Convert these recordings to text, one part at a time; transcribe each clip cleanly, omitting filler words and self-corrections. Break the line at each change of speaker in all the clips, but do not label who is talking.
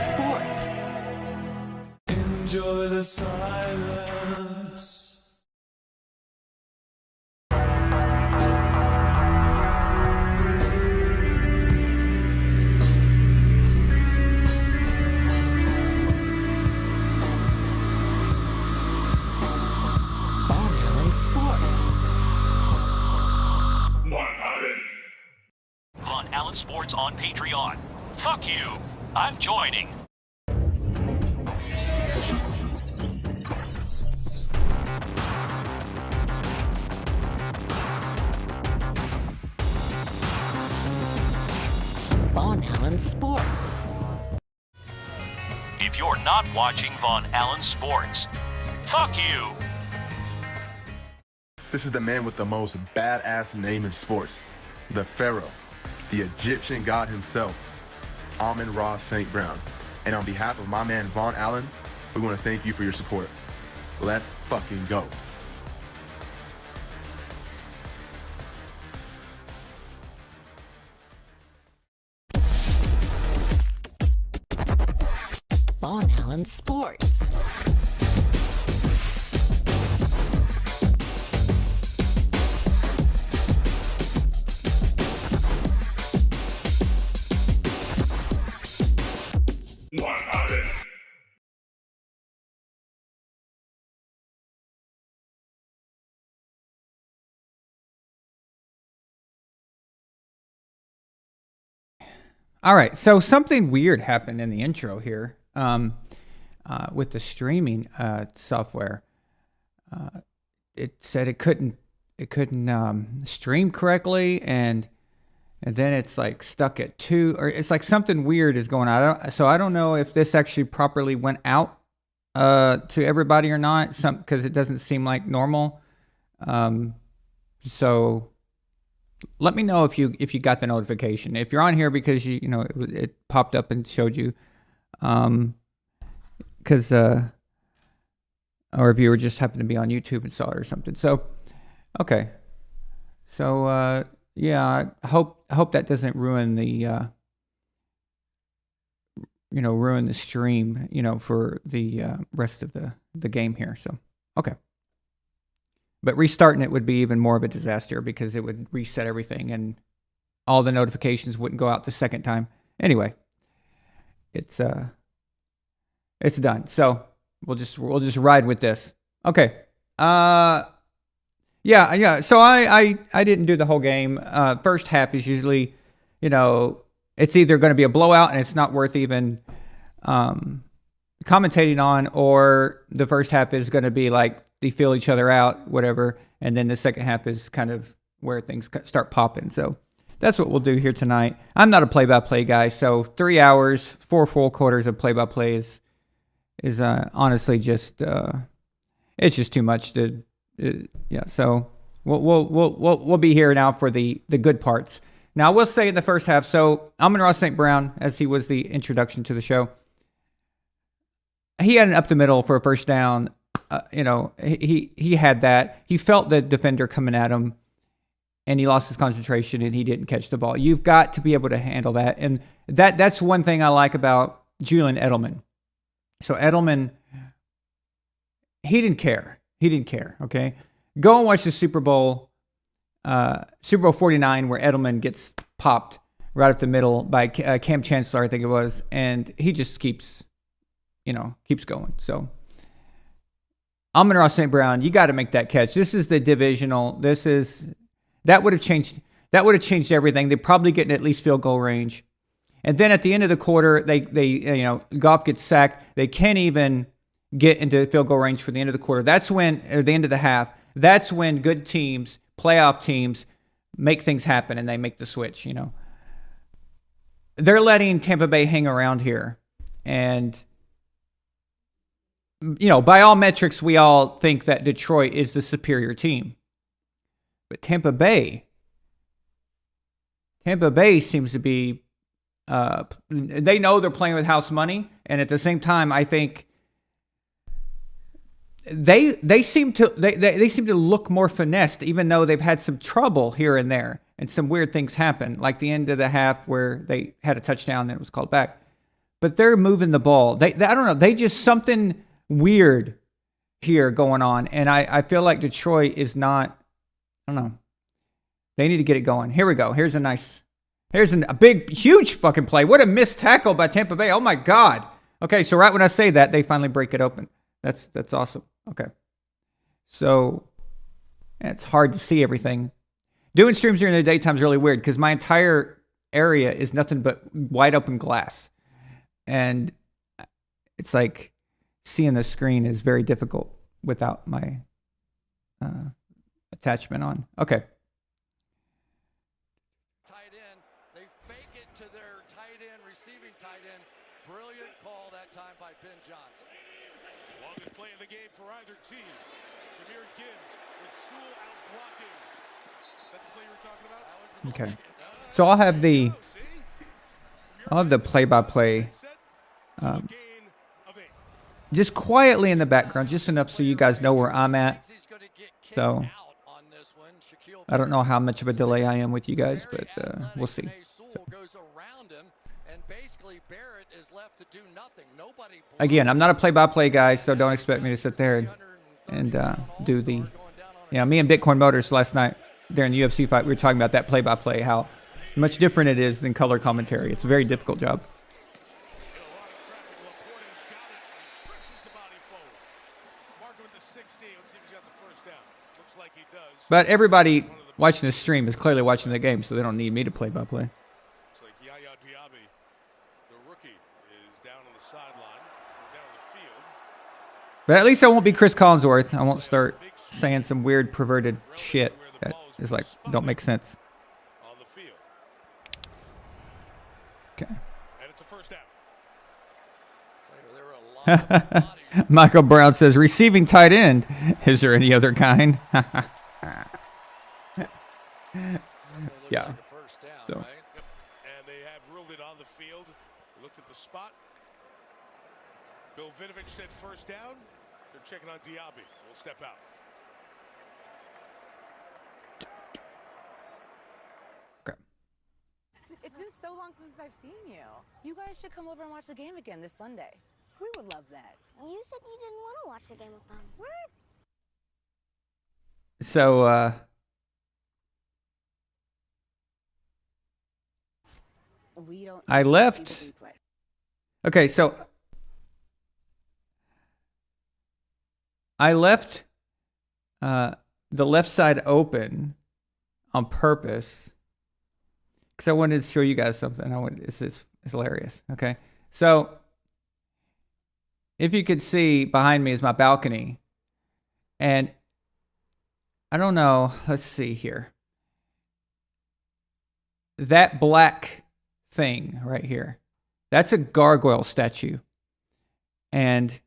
Sports.
Enjoy the silence.
Von Allen Sports.
Von Allen Sports on Patreon. Fuck you. I'm joining.
Von Allen Sports.
If you're not watching Von Allen Sports, fuck you.
This is the man with the most badass name in sports. The Pharaoh, the Egyptian god himself, Amon-Ra St. Brown. And on behalf of my man Von Allen, we want to thank you for your support. Let's fucking go.
Von Allen Sports.
All right, so something weird happened in the intro here with the streaming software. It said it couldn't stream correctly, and then it's like stuck at 2, or it's like something weird is going on. I don't know if this actually properly went out to everybody or not. Because it doesn't seem like normal. So let me know if you got the notification. If you're on here because it popped up and showed you, or if you were just happened to be on YouTube and saw it or something. So, okay. So yeah, I hope that doesn't ruin the ruin the stream for the rest of the game here. So okay. But restarting it would be even more of a disaster because it would reset everything and all the notifications wouldn't go out the second time. Anyway, it's done. So we'll just ride with this. Okay. Yeah. So I didn't do the whole game. First half is usually, it's either going to be a blowout and it's not worth even commentating on, or the first half is going to be like they feel each other out, whatever, and then the second half is kind of where things start popping. So that's what we'll do here tonight. I'm not a play-by-play guy, so 3 hours, 4 full quarters of play-by-play is honestly just it's just too much to yeah. So we'll be here now for the good parts. Now I will say in the first half, so Amon-Ra St. Brown, as he was the introduction to the show, he had an up the middle for a first down. He had that. He felt the defender coming at him, and he lost his concentration, and he didn't catch the ball. You've got to be able to handle that, and that's one thing I like about Julian Edelman. So Edelman, he didn't care. Okay, go and watch the Super Bowl 49, where Edelman gets popped right up the middle by Cam Chancellor, I think it was, and he just keeps going. So Amon-Ra St. Brown, you got to make that catch. This is the divisional. That would have changed everything. They're probably getting at least field goal range. And then at the end of the quarter, they Goff gets sacked. They can't even get into field goal range for the end of the quarter. That's when, at the end of the half, that's when good teams, playoff teams, make things happen and they make the switch. They're letting Tampa Bay hang around here, and by all metrics, we all think that Detroit is the superior team. But Tampa Bay seems to be, they know they're playing with house money. And at the same time, I think they seem to look more finessed, even though they've had some trouble here and there. And some weird things happen, like the end of the half where they had a touchdown and it was called back. but they're moving the ball. They I don't know. They just something weird here going on, and I feel like Detroit is not. I don't know. They need to get it going. Here we go. Here's a big, huge fucking play. What a missed tackle by Tampa Bay. Oh my God. Okay, so right when I say that, they finally break it open. That's awesome. Okay. So it's hard to see everything. Doing streams during the daytime is really weird because my entire area is nothing but wide open glass. And it's like seeing the screen is very difficult without my attachment on. Okay.
Tight end. They fake it to their tight end, receiving tight end. Brilliant call that time by Ben Johnson.
Longest play of the game for either team. Jameer Gibbs with Sewell out blocking. Is that the play you were talking about?
Okay. So I'll have the play-by-play just quietly in the background, just enough so you guys know where I'm at. So I don't know how much of a delay I am with you guys, but we'll see. So. Again, I'm not a play-by-play guy, so don't expect me to sit there and do the... me and Bitcoin Motors last night during the UFC fight, we were talking about that play-by-play, how much different it is than color commentary. It's a very difficult job. But everybody watching the stream is clearly watching the game, so they don't need me to play-by-play.
Looks like Yaya Diaby, the rookie, is down on the sideline, down on the field.
But at least I won't be Chris Collinsworth. I won't start saying some weird perverted shit that is like, don't make sense.
On the field.
Okay.
And it's a first down.
Michael Brown says, receiving tight end. Is there any other kind? Yeah.
Like a first down,
So.
right?
Yep. And they have ruled it on the field. Looked at the spot. Bill Vinovich said first down. They're checking on Diaby. We'll step out.
Okay.
It's been so long since I've seen you. You guys should come over and watch the game again this Sunday. We would love that.
You said you didn't want to watch the game with them.
What?
So,
We don't.
I
need to
left.
see the replay.
Okay, so I left the left side open on purpose because I wanted to show you guys something. It's hilarious. Okay, so if you could see behind me is my balcony, and I don't know. Let's see here. That black thing right here, that's a gargoyle statue, and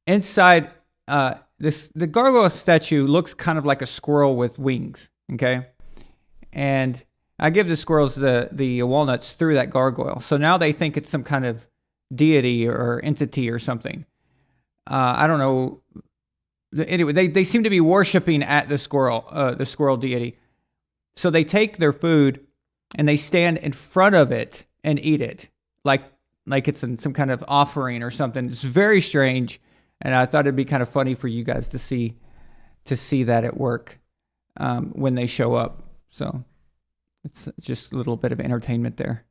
inside the gargoyle statue looks kind of like a squirrel with wings. Okay, and I give the squirrels the walnuts through that gargoyle, so now they think it's some kind of deity or entity or something. I don't know. Anyway, they seem to be worshiping at the squirrel deity. So they take their food and they stand in front of it and eat it, like it's in some kind of offering or something. It's very strange, and I thought it'd be kind of funny for you guys to see that at work when they show up. So it's just a little bit of entertainment there.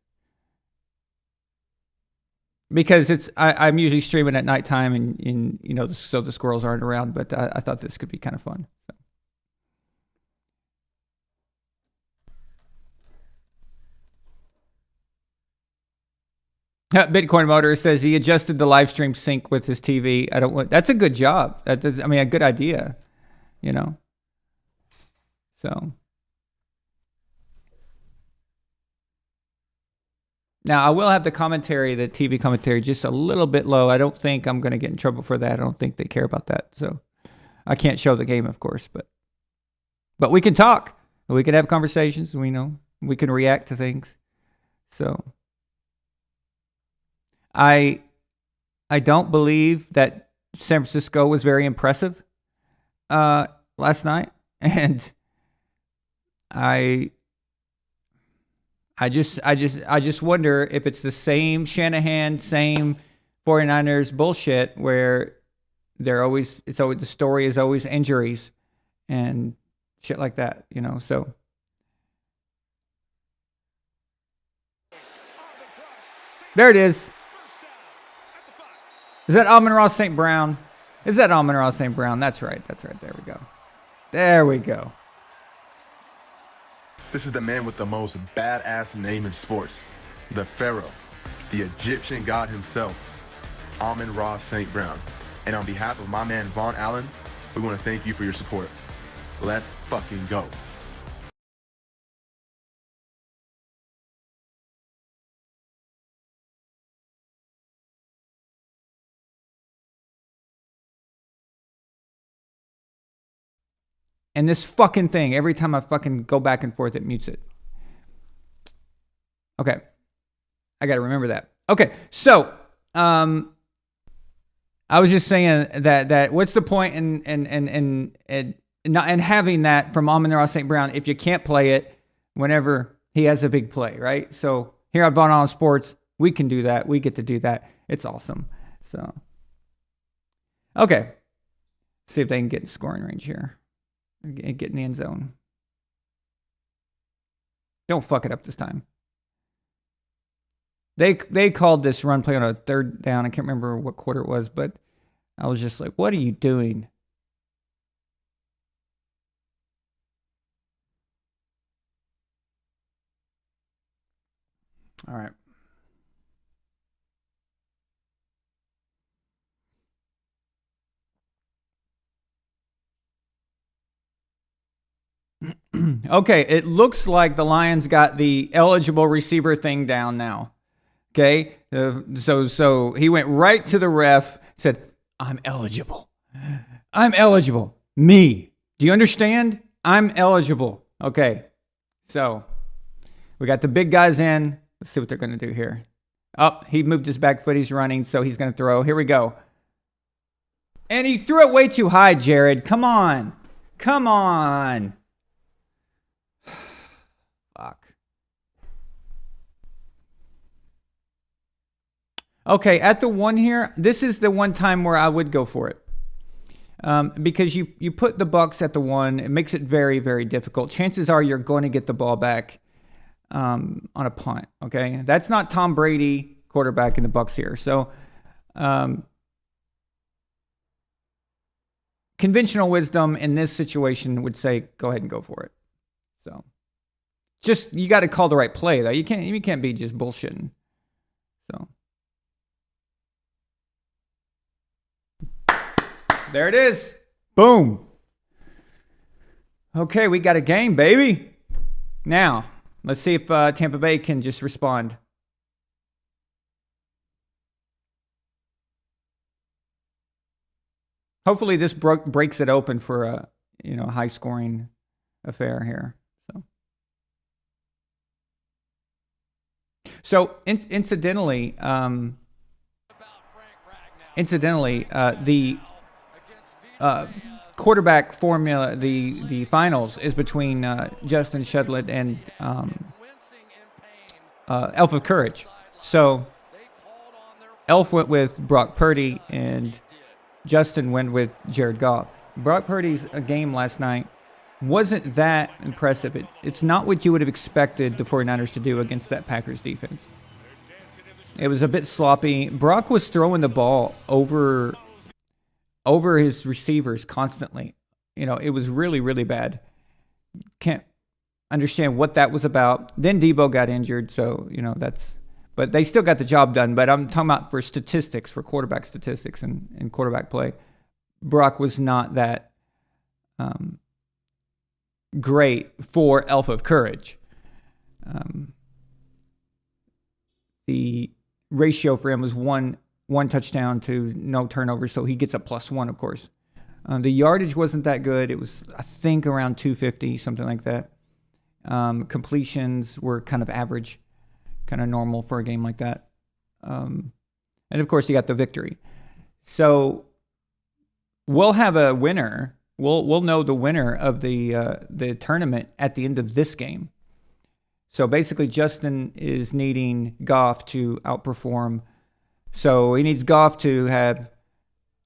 Because I'm usually streaming at nighttime, and so the squirrels aren't around. But I thought this could be kind of fun. So. Bitcoin Motor says he adjusted the live stream sync with his TV. That's a good job. A good idea. So. Now, I will have the TV commentary, just a little bit low. I don't think I'm going to get in trouble for that. I don't think they care about that. So I can't show the game, of course, but we can talk. We can have conversations. We can react to things. So I don't believe that San Francisco was very impressive last night. And I I just wonder if it's the same Shanahan, same 49ers bullshit where the story is always injuries and shit like that, you know. So there it is. Is that Amon-Ra St. Brown? Is that Amon-Ra St. Brown? That's right. There we go. There we go.
This is the man with the most badass name in sports. The Pharaoh, the Egyptian god himself, Amon-Ra St. Brown. And on behalf of my man Von Allen, we want to thank you for your support. Let's fucking go.
And this fucking thing, every time I fucking go back and forth, it mutes it. Okay. I got to remember that. Okay. So, I was just saying that what's the point in having that from Amon-Ra St. Brown if you can't play it whenever he has a big play, right? So here at Von Allen Sports, we can do that. We get to do that. It's awesome. So, okay. Let's see if they can get in scoring range here. Get in the end zone. Don't fuck it up this time. They called this run play on a third down. I can't remember what quarter it was, but I was just like, what are you doing? All right. Okay, it looks like the Lions got the eligible receiver thing down now. Okay, so he went right to the ref, said, I'm eligible. I'm eligible. Me. Do you understand? I'm eligible. Okay, so we got the big guys in. Let's see what they're going to do here. Oh, he moved his back foot. He's running, so he's going to throw. Here we go. And he threw it way too high, Jared. Come on. Come on. Fuck. Okay, at the one here, this is the one time where I would go for it. Because you put the BUCS at the one, it makes it very, very difficult. Chances are you're going to get the ball back on a punt, okay? That's not Tom Brady, quarterback in the BUCS here. So, conventional wisdom in this situation would say, go ahead and go for it. So, just, you got to call the right play, though. You can't be just bullshitting. So, there it is. Boom. Okay, we got a game, baby. Now, let's see if Tampa Bay can just respond. Hopefully this breaks it open for a high-scoring affair here. So incidentally, the quarterback formula, the finals is between Justin Shudlett and Elf of Courage. So Elf went with Brock Purdy and Justin went with Jared Goff. Brock Purdy's game last night wasn't that impressive. It's not what you would have expected the 49ers to do against that Packers defense. It was a bit sloppy. Brock was throwing the ball over his receivers constantly. It was really, really bad. Can't understand what that was about. Then Debo got injured, so, but they still got the job done. But I'm talking about for statistics, for quarterback statistics and quarterback play. Brock was not that great for Elf of Courage. The ratio for him was one touchdown to no turnovers, so he gets a +1, of course. The yardage wasn't that good. It was, I think, around 250, something like that. Completions were kind of average, kind of normal for a game like that. And, of course, he got the victory. So we'll have a winner. We'll know the winner of the tournament at the end of this game. So basically, Justin is needing Goff to outperform. So he needs Goff to have,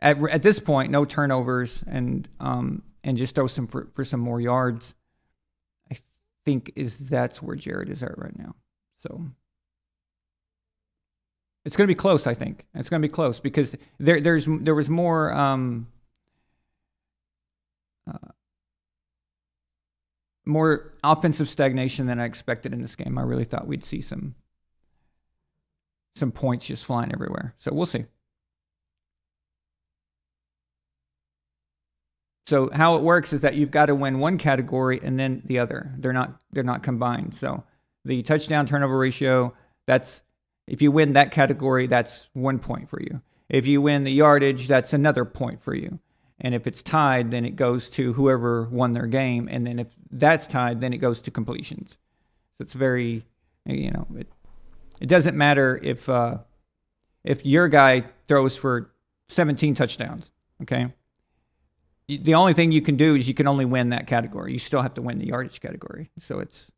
at this point, no turnovers and just throw for some more yards. I think that's where Jared is at right now. So it's going to be close. I think it's going to be close because there was more offensive stagnation than I expected in this game. I really thought we'd see some points just flying everywhere. So we'll see. So how it works is that you've got to win one category and then the other. They're not combined. So the touchdown turnover ratio, that's if you win that category, that's 1 point for you. If you win the yardage, that's another point for you. And if it's tied, then it goes to whoever won their game. And then if that's tied, then it goes to completions. So it's very, it doesn't matter if your guy throws for 17 touchdowns, okay? The only thing you can do is you can only win that category. You still have to win the yardage category. So it's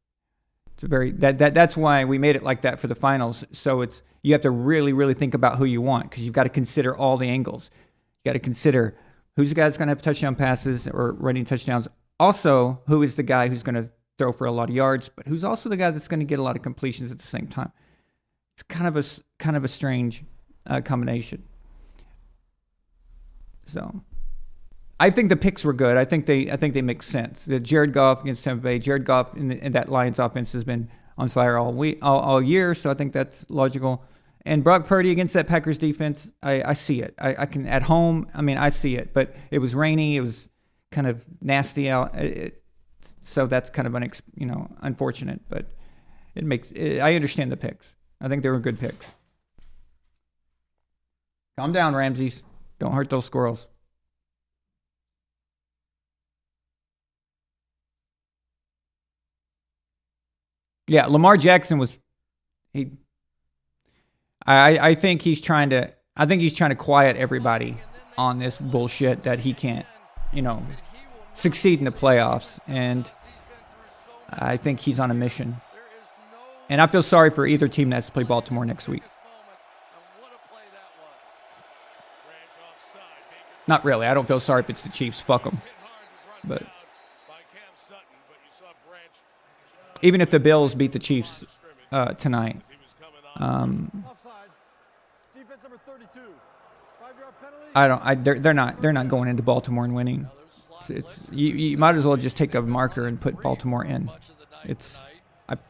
a very that's why we made it like that for the finals. So you have to really, really think about who you want because you've got to consider all the angles. You got to consider who's the guy that's going to have touchdown passes or running touchdowns. Also, who is the guy who's going to throw for a lot of yards, but who's also the guy that's going to get a lot of completions at the same time. It's kind of a strange combination. So I think the picks were good. I think they make sense. The Jared Goff against Tampa Bay. Jared Goff in that Lions offense has been on fire all year, so I think that's logical. And Brock Purdy against that Packers defense, I see it. I can at home. I mean, I see it. But it was rainy. It was kind of nasty out. So that's kind of unfortunate. But I understand the picks. I think they were good picks. Calm down, Ramses. Don't hurt those squirrels. Yeah, Lamar Jackson was I think he's trying to quiet everybody on this bullshit that he can't, succeed in the playoffs, and I think he's on a mission. And I feel sorry for either team that has to play Baltimore next week. Not really. I don't feel sorry if it's the Chiefs. Fuck them. But even if the Bills beat the Chiefs tonight, they're not going into Baltimore and winning. You might as well just take a marker and put Baltimore in.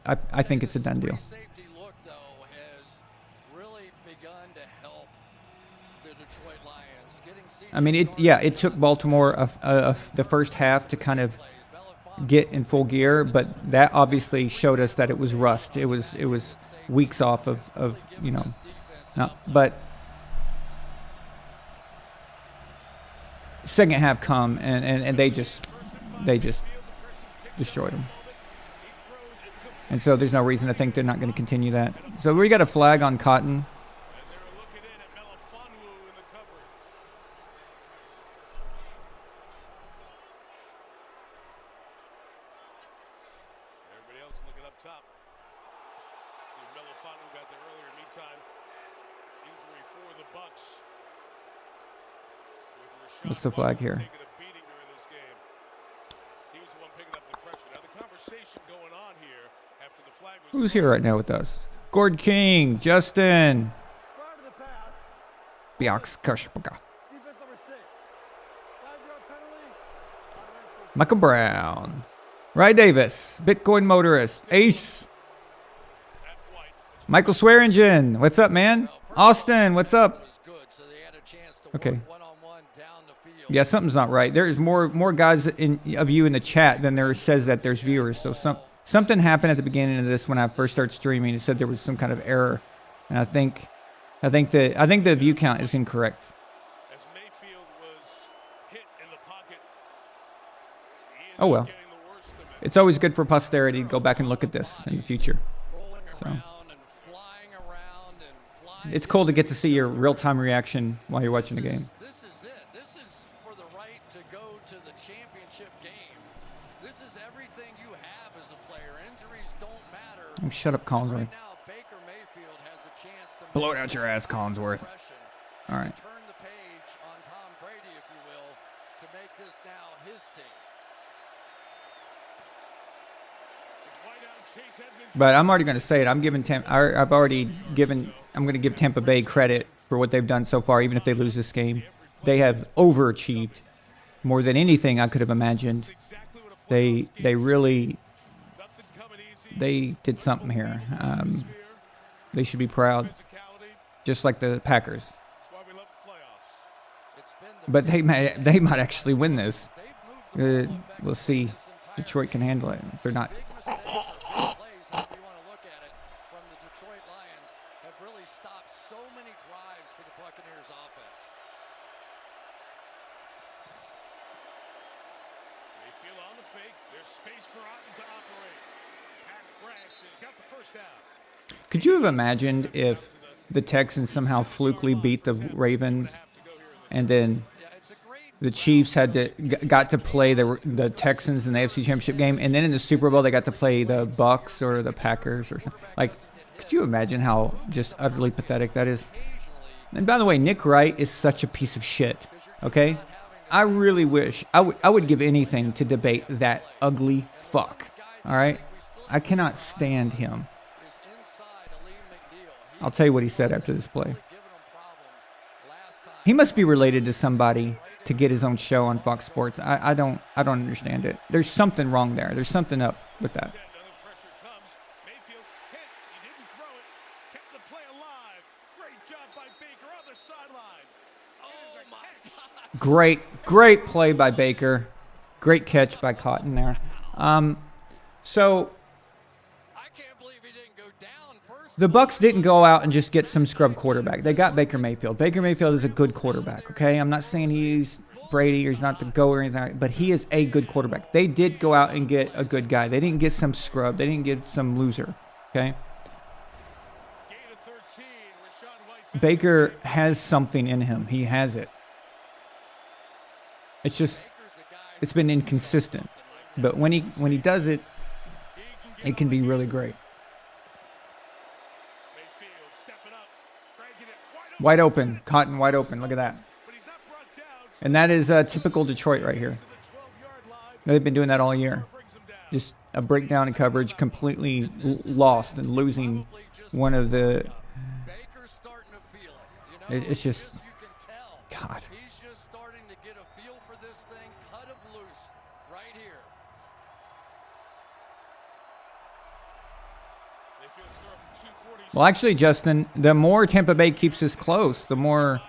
I think it's a done deal. I mean, it took Baltimore the first half to kind of get in full gear, but that obviously showed us that it was rust. It was weeks off of but second half come and they just destroyed them. And so there's no reason to think they're not going to continue that. So we got a flag on Cotton. What's the flag here? Who's here right now with us? Gord King, Justin. BUCS Kashpaka. Michael Brown. Ry Davis. Bitcoin Motorist. Ace. Michael Swearingen. What's up, man? Austin, what's up? Okay. Yeah, something's not right. There's more guys of you in the chat than there says that there's viewers. So something happened at the beginning of this when I first started streaming. It said there was some kind of error, and I think the view count is incorrect. Oh well, it's always good for posterity to go back and look at this in the future. So it's cool to get to see your real-time reaction while you're watching the game.
is everything you have as a player. Injuries don't matter.
Oh, shut up, Collinsworth.
Right now, Baker Mayfield has a chance to
Blow it
make
out your ass, Collinsworth.
impression.
All right.
Turn the page on Tom Brady, if you will, to make this now his team.
But I'm already going to say it. I'm giving I've already given. I'm going to give Tampa Bay credit for what they've done so far, even if they lose this game. They have overachieved more than anything I could have imagined. They really did something here. They should be proud, just like the Packers. But they might actually win this. We'll see. Detroit can handle it. They're not. Could you have imagined if the Texans somehow flukily beat the Ravens, and then the Chiefs got to play the Texans in the AFC Championship game, and then in the Super Bowl they got to play the BUCS or the Packers or something? Like, could you imagine how just utterly pathetic that is? And by the way, Nick Wright is such a piece of shit. Okay, I really wish I would give anything to debate that ugly fuck. All right, I cannot stand him. I'll tell you what he said after this play. He must be related to somebody to get his own show on Fox Sports. I don't understand it. There's something wrong there. There's something up with that. Great play by Baker. Great catch by Cotton there. So the Bucs didn't go out and just get some scrub quarterback. They got Baker Mayfield. Baker Mayfield is a good quarterback, okay? I'm not saying he's Brady or he's not the GOAT or anything, but he is a good quarterback. They did go out and get a good guy. They didn't get some scrub. They didn't get some loser, okay? Baker has something in him. He has it. It's been inconsistent. But when he does it, it can be really great. Wide open. Cotton wide open. Look at that. And that is typical Detroit right here. They've been doing that all year. Just a breakdown in coverage, completely lost and losing one of the... It's just... God. Well, actually, Justin, the more Tampa Bay keeps this close, the more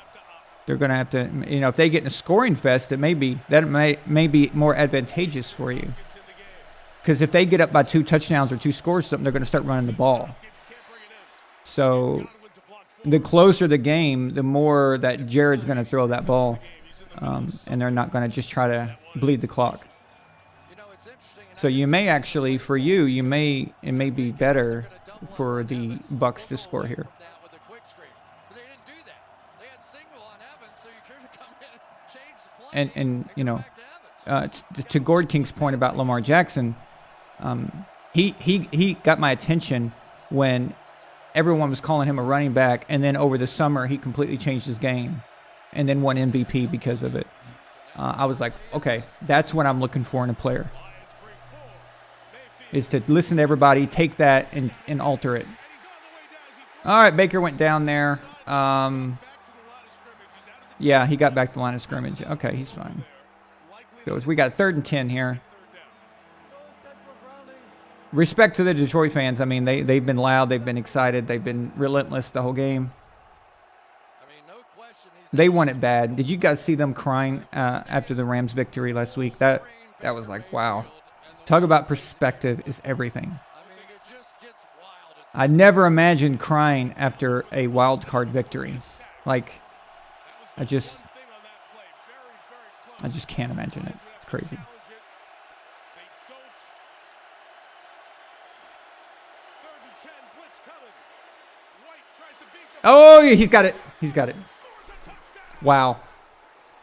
they're going to have to, if they get in a scoring fest, that may be more advantageous for you. Because if they get up by 2 touchdowns or 2 scores, something, they're going to start running the ball. So the closer the game, the more that Jared's going to throw that ball, and they're not going to just try to bleed the clock. So you may actually, for you, it may be better for the Bucs to score here. And to Gord King's point about Lamar Jackson, he got my attention when everyone was calling him a running back, and then over the summer he completely changed his game and then won MVP because of it. I was like, okay, that's what I'm looking for in a player. Is to listen to everybody, take that, and alter it. All right, Baker went down there. Yeah, he got back to the line of scrimmage. Okay, he's fine. So we got 3rd and 10 here. Respect to the Detroit fans. I mean, they've been loud. They've been excited. They've been relentless the whole game. They won it bad. Did you guys see them crying after the Rams' victory last week? That was like, wow. Talk about perspective is everything. I never imagined crying after a wild card victory. Like, I just can't imagine it. It's crazy. Oh, he's got it. He's got it. Wow.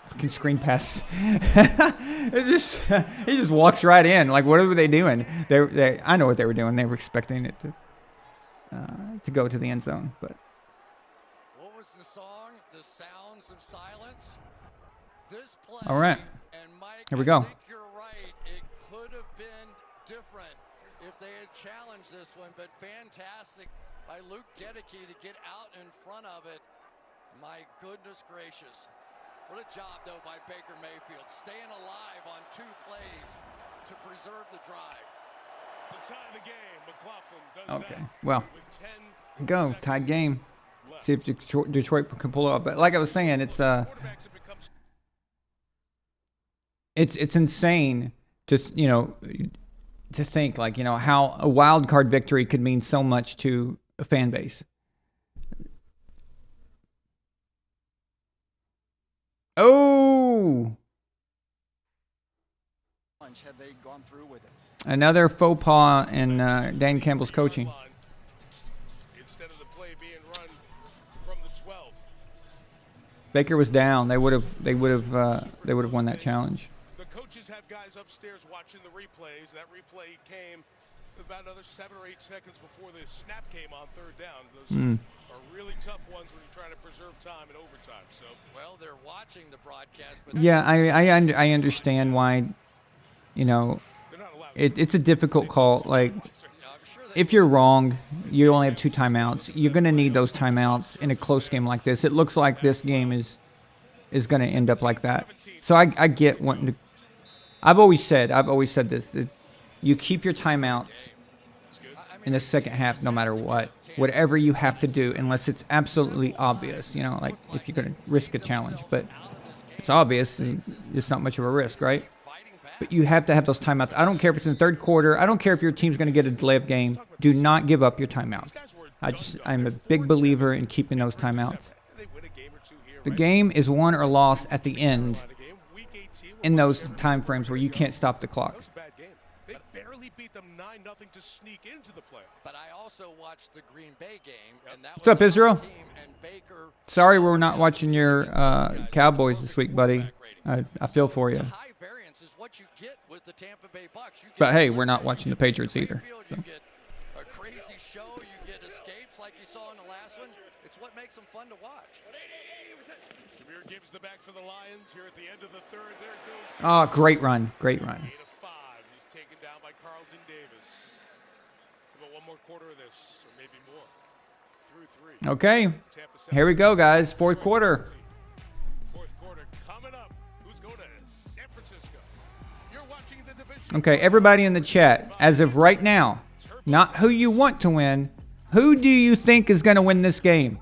Fucking screen pass. It just he just walks right in. Like, what were they doing? I know what they were doing. They were expecting it to go to the end zone, but.
What was the song? The Sounds of Silence. This play.
All right.
And Mike,
Here we go.
I think you're right. It could have been different if they had challenged this one, but fantastic by Luke Gedeke to get out in front of it. My goodness gracious. What a job, though, by Baker Mayfield. Staying alive on 2 plays to preserve the drive.
To tie the game, McLaughlin does
Okay.
that
Well,
with 10
go tied game. See if Detroit can pull it off. But like I was saying, it's insane to to think like how a wild card victory could mean so much to a fan base. Oh,
Have they gone through with it?
another faux pas in Dan Campbell's coaching.
instead of the play being run from the 12.
Baker was down. They would have won that challenge.
The coaches have guys upstairs watching the replays. That replay came about another 7 or 8 seconds before the snap came on 3rd down. Those are really tough ones when you're trying to preserve time in overtime. So,
well, they're watching the broadcast, but
Yeah, I understand why.
they're not allowed.
It's a difficult call. Like,
I'm sure they
if you're wrong, you only have 2 timeouts. You're going to need those timeouts in a close game like this. It looks like this game is going to end up like that. So I get wanting to. I've always said this, that you keep your timeouts in the second half no matter what. Whatever you have to do, unless it's absolutely obvious, like if you're going to risk a challenge. But it's obvious, and it's not much of a risk, right? But you have to have those timeouts. I don't care if it's in the 3rd quarter. I don't care if your team's going to get a delay of game. Do not give up your timeouts. I'm a big believer in keeping those timeouts. The game is won or lost at the end in those time frames where you can't stop the clock.
They barely beat them 9-0 to sneak into the playoffs.
But I also watched the Green Bay game, and that
What's
was
up,
a
Israel?
team, and Baker
Sorry we're not watching your Cowboys this week, buddy. I feel for you.
high variance is what you get with the Tampa Bay Bucks. You get
But hey,
blitzes,
we're not
you
watching
get
the Patriots either,
Mayfield,
so.
You get a crazy show. You get escapes like you saw in the last one. It's what makes them fun to watch.
Jameer gives the back for the Lions here at the end of the 3rd. There goes
Oh, great run. Great run.
8 of 5. He's taken down by Carlton Davis. About 1 more quarter of this, or maybe more. Through 3.
Okay.
Tampa
Here we go, guys. 4th quarter.
4th quarter coming up. Who's going to San Francisco? You're watching the division.
Okay, everybody in the chat, as of right now, not who you want to win, who do you think is going to win this game?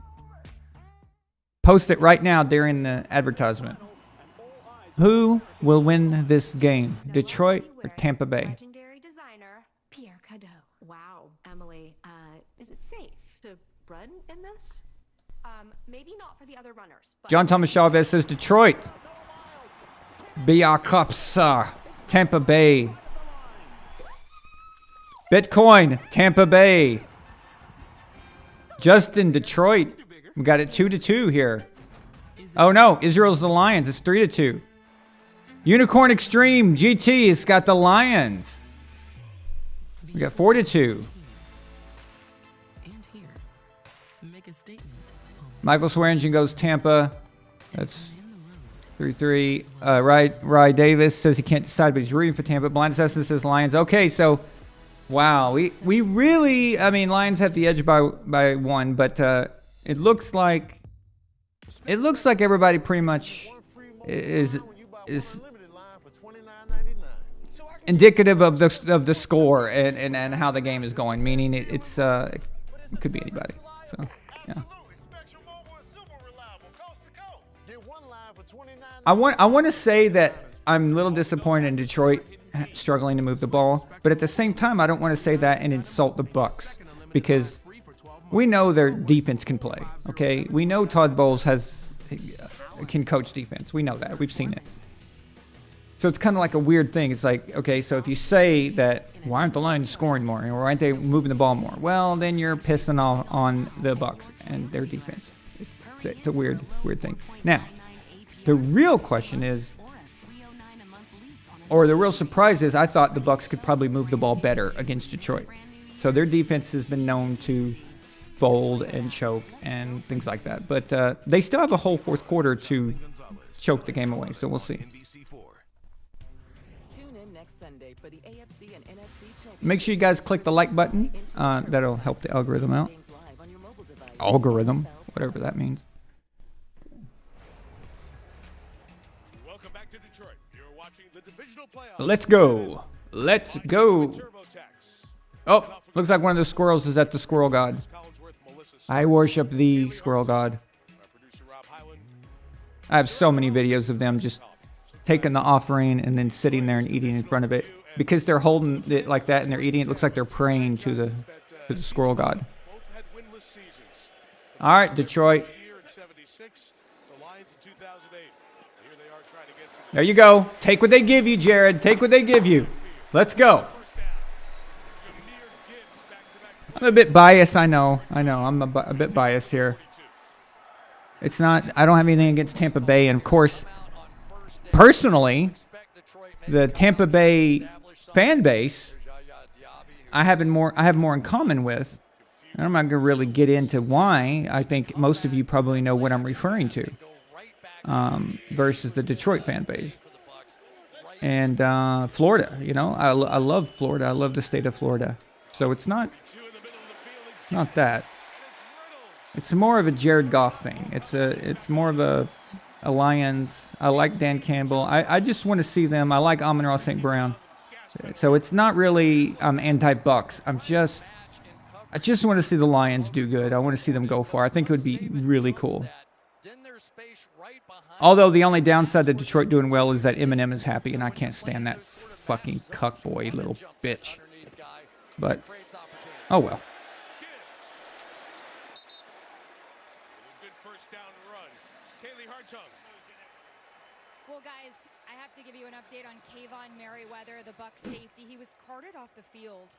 Post it right now during the advertisement. Who will win this game, Detroit or Tampa Bay?
Legendary designer Pierre Cadeau. Wow, Emily, is it safe to run in this? Maybe not for the other runners. But
John Thomas Chavez says Detroit. BUCS, Tampa Bay. Bitcoin, Tampa Bay. Justin, Detroit. We got it 2-2 here. Oh no, Israel's the Lions. It's 3-2. Unicorn Extreme GT has got the Lions. We got 4-2.
And here, make a statement.
Michael Swearingen goes Tampa. That's 3-3. Rye Davis says he can't decide, but he's rooting for Tampa. Blind Assassin says Lions. Okay, so wow, we really, Lions have the edge by 1, but it looks like everybody pretty much is indicative of the score and how the game is going. Meaning it could be anybody. So yeah. I want to say that I'm a little disappointed in Detroit struggling to move the ball, but at the same time, I don't want to say that and insult the BUCS because we know their defense can play. Okay, we know Todd Bowles can coach defense. We know that. We've seen it. So it's kind of like a weird thing. It's like, okay, so if you say that, why aren't the Lions scoring more, or aren't they moving the ball more? Well, then you're pissing off on the BUCS and their defense. It's a weird thing. Now, The real question is, or the real surprise is, I thought the Bucks could probably move the ball better against Detroit. So their defense has been known to fold and choke and things like that. But they still have a whole fourth quarter to choke the game away. So we'll see. Make sure you guys click the like button. That'll help the algorithm out. Algorithm, whatever that means.
Welcome back to Detroit. You're watching the Divisional playoffs.
Let's go. Let's go. Oh, looks like one of the squirrels is at the squirrel god. I worship the squirrel god. I have so many videos of them just taking the offering and then sitting there and eating in front of it. Because they're holding it like that and they're eating it, looks like they're praying to the squirrel god. All right, Detroit. There you go. Take what they give you, Jared. Take what they give you. Let's go. I'm a bit biased, I know. I'm a bit biased here. It's not, I don't have anything against Tampa Bay. And of course, personally, the Tampa Bay fan base, I have more in common with. And I'm not going to really get into why. I think most of you probably know what I'm referring to. Versus the Detroit fan base. And Florida, you know, I love Florida. I love the state of Florida. So it's not that. It's more of a Jared Goff thing. It's more of a Lions. I like Dan Campbell. I just want to see them. I like Amon-Ra St. Brown. So it's not really I'm anti-Bucks. I just want to see the Lions do good. I want to see them go far. I think it would be really cool. Although the only downside to Detroit doing well is that Eminem is happy, and I can't stand that fucking cuckboy little bitch. But, oh well.
Well, guys, I have to give you an update on Kayvon Merriweather, the Bucks safety. He was carted off the field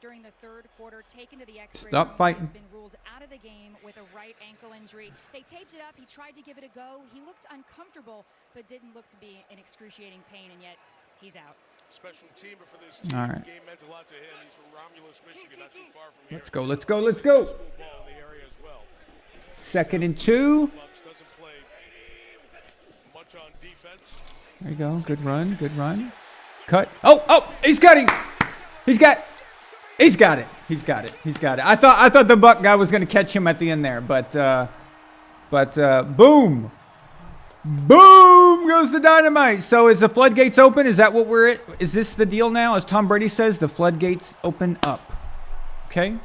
during the third quarter, taken to the X-ray.
Stop fighting.
He's been ruled out of the game with a right ankle injury. They taped it up. He tried to give it a go. He looked uncomfortable, but didn't look to be in excruciating pain, and yet he's out.
Special teamer for this team.
All right.
The game meant a lot to him. He's from Romulus, Michigan, not too far from here.
Let's go, let's go, let's go. Second and 2.
Doesn't play much on defense.
There you go. Good run, good run. Cut. Oh, he's cutting. He's got it. He's got it. I thought the Buck guy was going to catch him at the end there, but boom. Boom goes the dynamite. So is the floodgates open? Is that what we're at? Is this the deal now? As Tom Brady says, the floodgates open up. Okay?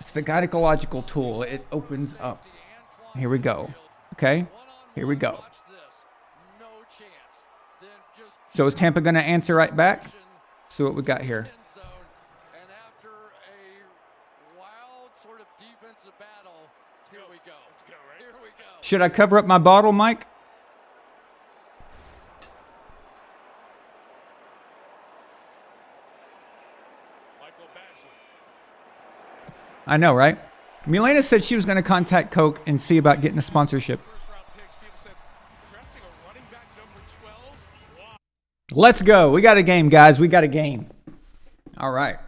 It's the gynecological tool. It opens up. Here we go. Okay? Here we go. So is Tampa going to answer right back? See what we got here.
And after a wild sort of defensive battle, here we go. Let's go, right? Here we go.
Should I cover up my bottle, Mike? I know, right? Milena said she was going to contact Coke and see about getting a sponsorship. Let's go. We got a game, guys. We got a game. All right.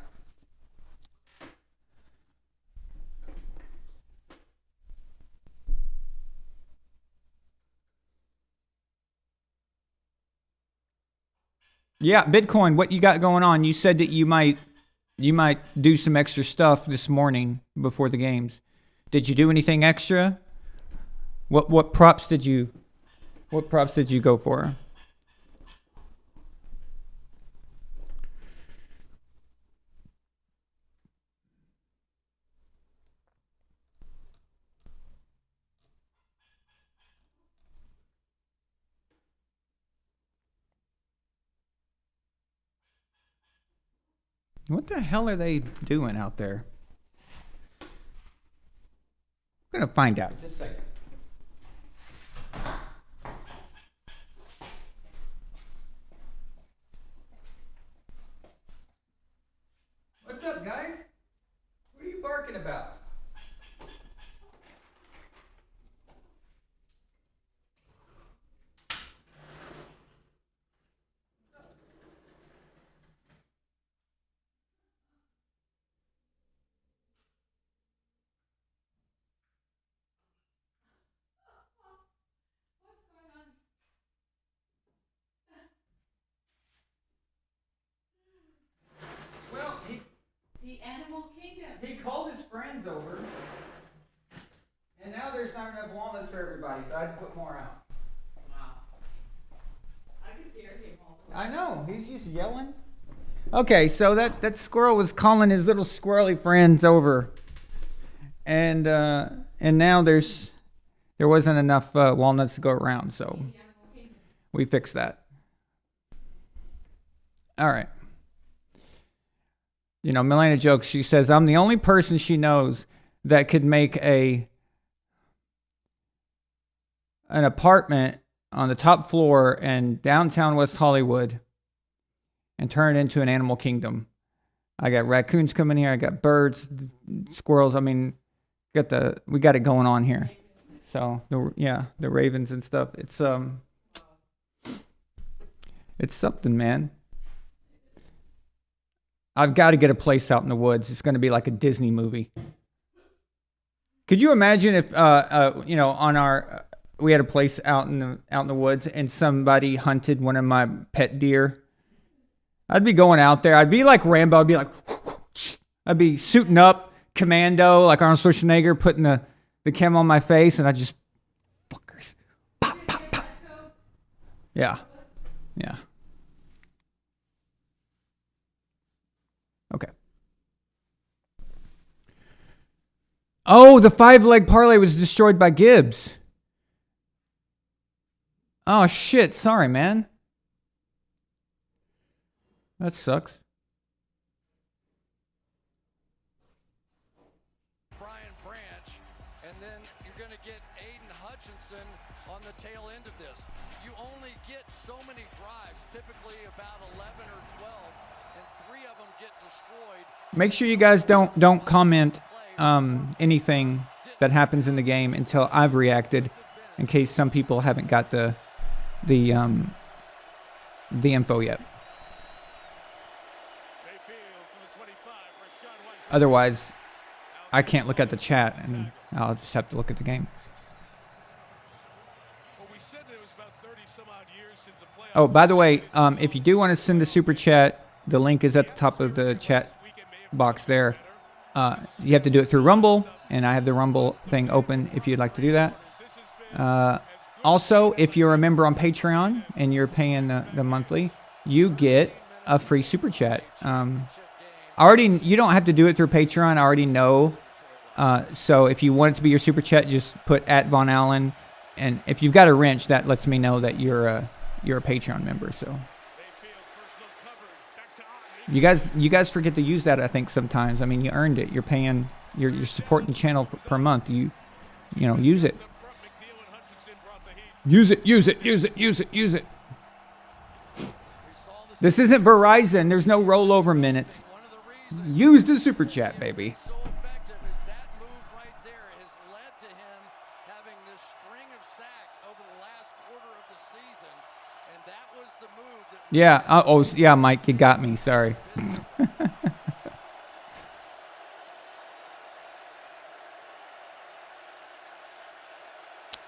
Yeah, Bitcoin, what you got going on? You said that you might do some extra stuff this morning before the games. Did you do anything extra? What props did you go for? What the hell are they doing out there? I'm going to find out. Just a second. What's up, guys? What are you barking about? for everybody, so I had to put more out.
Wow. I could hear him all the way.
I know, he's just yelling. Okay, so that squirrel was calling his little squirrely friends over, and now there wasn't enough walnuts to go around, so we fixed that. All right. You know, Milena jokes. She says, "I'm the only person she knows that could make an apartment on the top floor in downtown West Hollywood and turn it into an animal kingdom. I got raccoons coming here. I got birds, squirrels. I mean, we got it going on here. So the ravens and stuff. It's something, man. I've got to get a place out in the woods. It's going to be like a Disney movie. Could you imagine if we had a place out in the woods and somebody hunted one of my pet deer? I'd be going out there. I'd be like Rambo. I'd be like, I'd be suiting up, commando, like Arnold Schwarzenegger, putting the chem on my face, and I just, fuckers, pop, pop, pop. Yeah. Okay. Oh, the 5-leg parlay was destroyed by Gibbs. Oh, shit. Sorry, man. That sucks.
Brian Branch, and then you're going to get Aiden Hutchinson on the tail end of this. You only get so many drives, typically about 11 or 12, and 3 of them get destroyed.
Make sure you guys don't comment anything that happens in the game until I've reacted, in case some people haven't got the info yet. Otherwise, I can't look at the chat, and I'll just have to look at the game. Oh, by the way, if you do want to send the super chat, the link is at the top of the chat box there. You have to do it through Rumble, and I have the Rumble thing open if you'd like to do that. Also, if you're a member on Patreon and you're paying the monthly, you get a free super chat. You don't have to do it through Patreon. I already know. So if you want it to be your super chat, just put @Von Allen, and if you've got a wrench, that lets me know that you're a Patreon member. So you guys forget to use that, I think, sometimes. I mean, you earned it. You're paying. You're supporting the channel per month. You use it. Use it. This isn't Verizon. There's no rollover minutes. Use the super chat, baby.
So effective is that move right there has led to him having this string of sacks over the last quarter of the season, and that was the move that.
Yeah. Yeah, Mike, you got me. Sorry.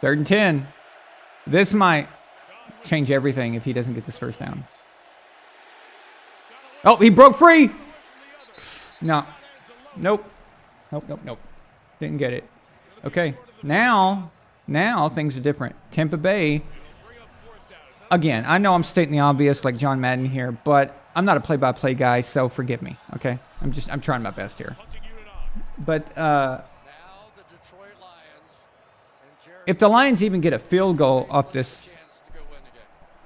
Third and 10. This might change everything if he doesn't get this first down. Oh, he broke free. No. Nope. Didn't get it. Okay. Now things are different. Tampa Bay. Again, I know I'm stating the obvious like John Madden here, but I'm not a play-by-play guy, so forgive me. Okay. I'm trying my best here. But if the Lions even get a field goal off this,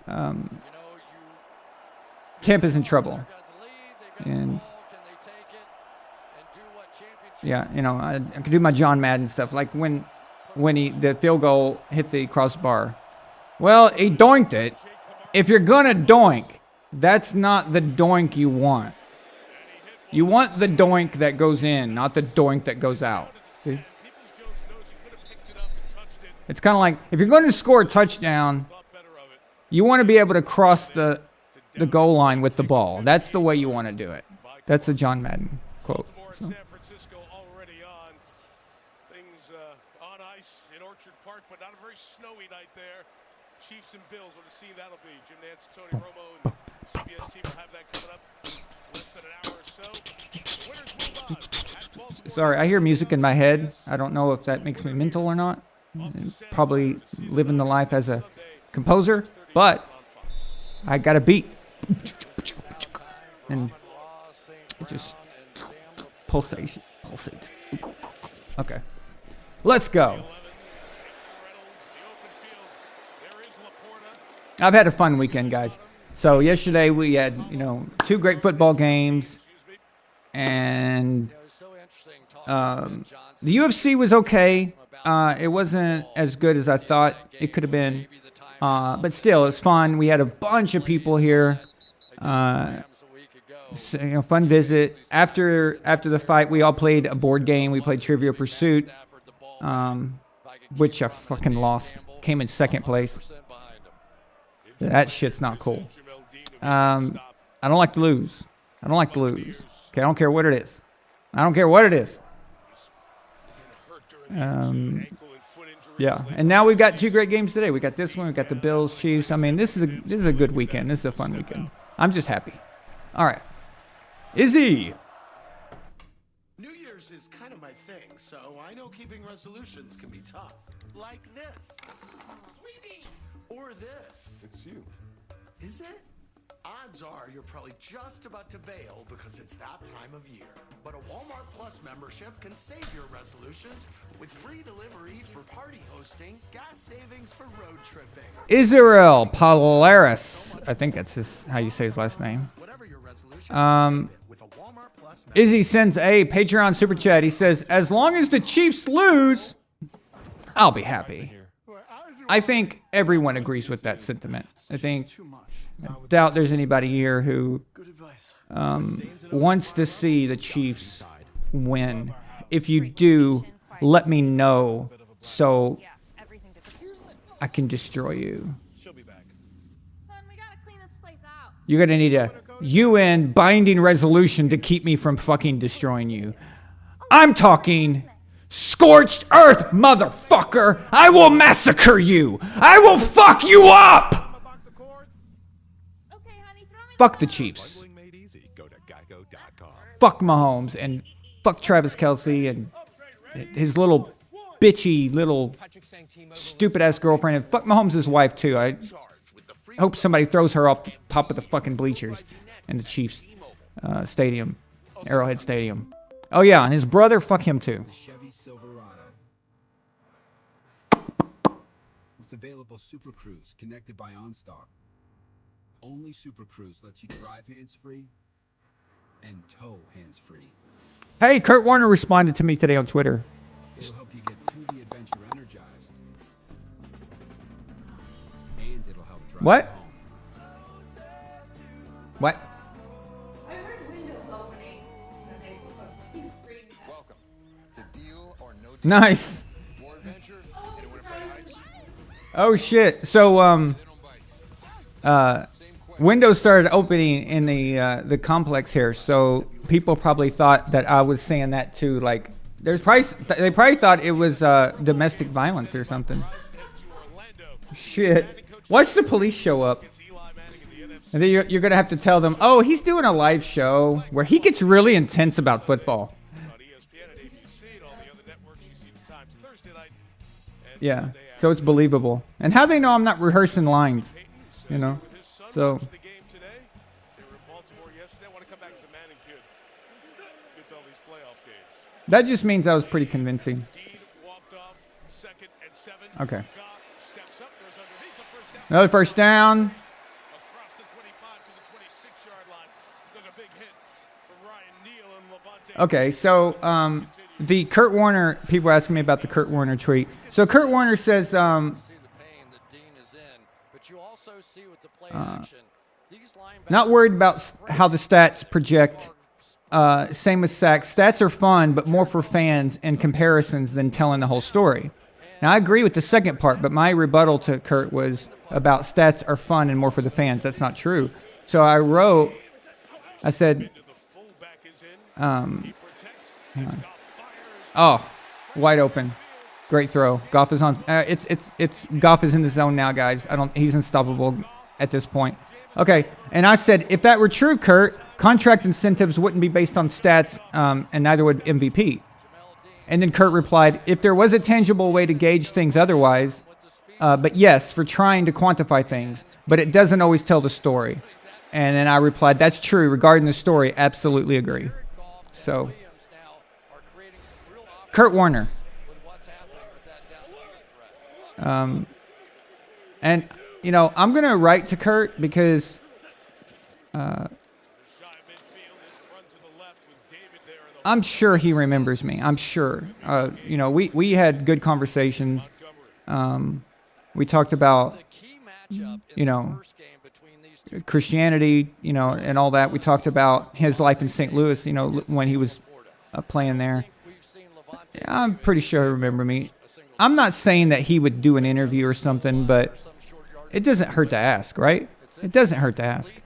Tampa's in trouble. And yeah, I could do my John Madden stuff. Like when the field goal hit the crossbar. Well, he doinked it. If you're gonna doink, that's not the doink you want. You want the doink that goes in, not the doink that goes out. See? It's kind of like if you're going to score a touchdown, you want to be able to cross the goal line with the ball. That's the way you want to do it. That's a John Madden quote. So.
San Francisco already on things on ice in Orchard Park, but not a very snowy night there. Chiefs and Bills, what a scene that'll be. Jim Nance, Tony Romo, and CBS team will have that coming up less than an hour or so. The winners move on.
Sorry, I hear music in my head. I don't know if that makes me mental or not, probably living the life as a composer, but I got a beat. And it just pulsates. Okay. Let's go. I've had a fun weekend, guys. So yesterday we had, 2 great football games, and the UFC was okay. It wasn't as good as I thought it could have been, but still, it was fun. We had a bunch of people here. So, fun visit. After the fight, we all played a board game. We played Trivia Pursuit, which I fucking lost. Came in second place. That shit's not cool. I don't like to lose. Okay, I don't care what it is. Yeah, and now we've got 2 great games today. We got this one. We got the Bills, Chiefs. I mean, this is a good weekend. This is a fun weekend. I'm just happy. All right, Izzy.
New Year's is kind of my thing, so I know keeping resolutions can be tough. Like this. Sweetie! Or this.
It's you.
Is it? Odds are you're probably just about to bail because it's that time of year. But a Walmart Plus membership can save your resolutions with free delivery for party hosting, gas savings for road tripping.
Israel Polaris. I think that's how you say his last name. Izzy sends a Patreon super chat. He says, as long as the Chiefs lose, I'll be happy. I think everyone agrees with that sentiment. I doubt there's anybody here who wants to see the Chiefs win. If you do, let me know so I can destroy you. You're going to need a UN binding resolution to keep me from fucking destroying you. I'm talking scorched earth, motherfucker. I will massacre you. I will fuck you up. Fuck the Chiefs. Fuck Mahomes and fuck Travis Kelce and his little bitchy little stupid ass girlfriend, and fuck Mahomes' wife too. I hope somebody throws her off the top of the fucking bleachers in the Chiefs stadium, Arrowhead Stadium. Oh yeah, and his brother, fuck him too.
Chevy Silverado. With available Super Cruise connected by OnStar. Only Super Cruise lets you drive hands-free and tow hands-free.
Hey, Kurt Warner responded to me today on Twitter.
It'll help you get to the adventure energized. And it'll help drive
What?
home.
What?
I heard windows opening. He's screaming.
Welcome to Deal or No Deal.
Nice.
War adventure. Anyone afraid of heights?
Oh shit. So windows started opening in the complex here, so people probably thought that I was saying that too. Like, they probably thought it was domestic violence or something. Shit. Watch the police show up, and then you're gonna have to tell them, oh, he's doing a live show where he gets really intense about football. Yeah, so it's believable. And how they know I'm not rehearsing lines, So that just means I was pretty convincing. Okay. Another first down. Okay, so the Kurt Warner, people asking me about the Kurt Warner tweet. So Kurt Warner says, not worried about how the stats project. Same with sacks. Stats are fun, but more for fans and comparisons than telling the whole story. Now, I agree with the second part, but my rebuttal to Kurt was about stats are fun and more for the fans. That's not true. So I said, hang on. Oh, wide open. Great throw. Goff is on. Goff is in the zone now, guys. He's unstoppable at this point. Okay, and I said, if that were true, Kurt, contract incentives wouldn't be based on stats, and neither would MVP. And then Kurt replied, if there was a tangible way to gauge things otherwise, but yes, for trying to quantify things, but it doesn't always tell the story. And then I replied, that's true. Regarding the story, absolutely agree. So, Kurt Warner. And, you know, I'm going to write to Kurt because I'm sure he remembers me. I'm sure. You know, we had good conversations. We talked about, you know, Christianity, you know, and all that. We talked about his life in St. Louis, you know, when he was playing there. I'm pretty sure he remember me. I'm not saying that he would do an interview or something, but it doesn't hurt to ask, right? It doesn't hurt to ask.
Josh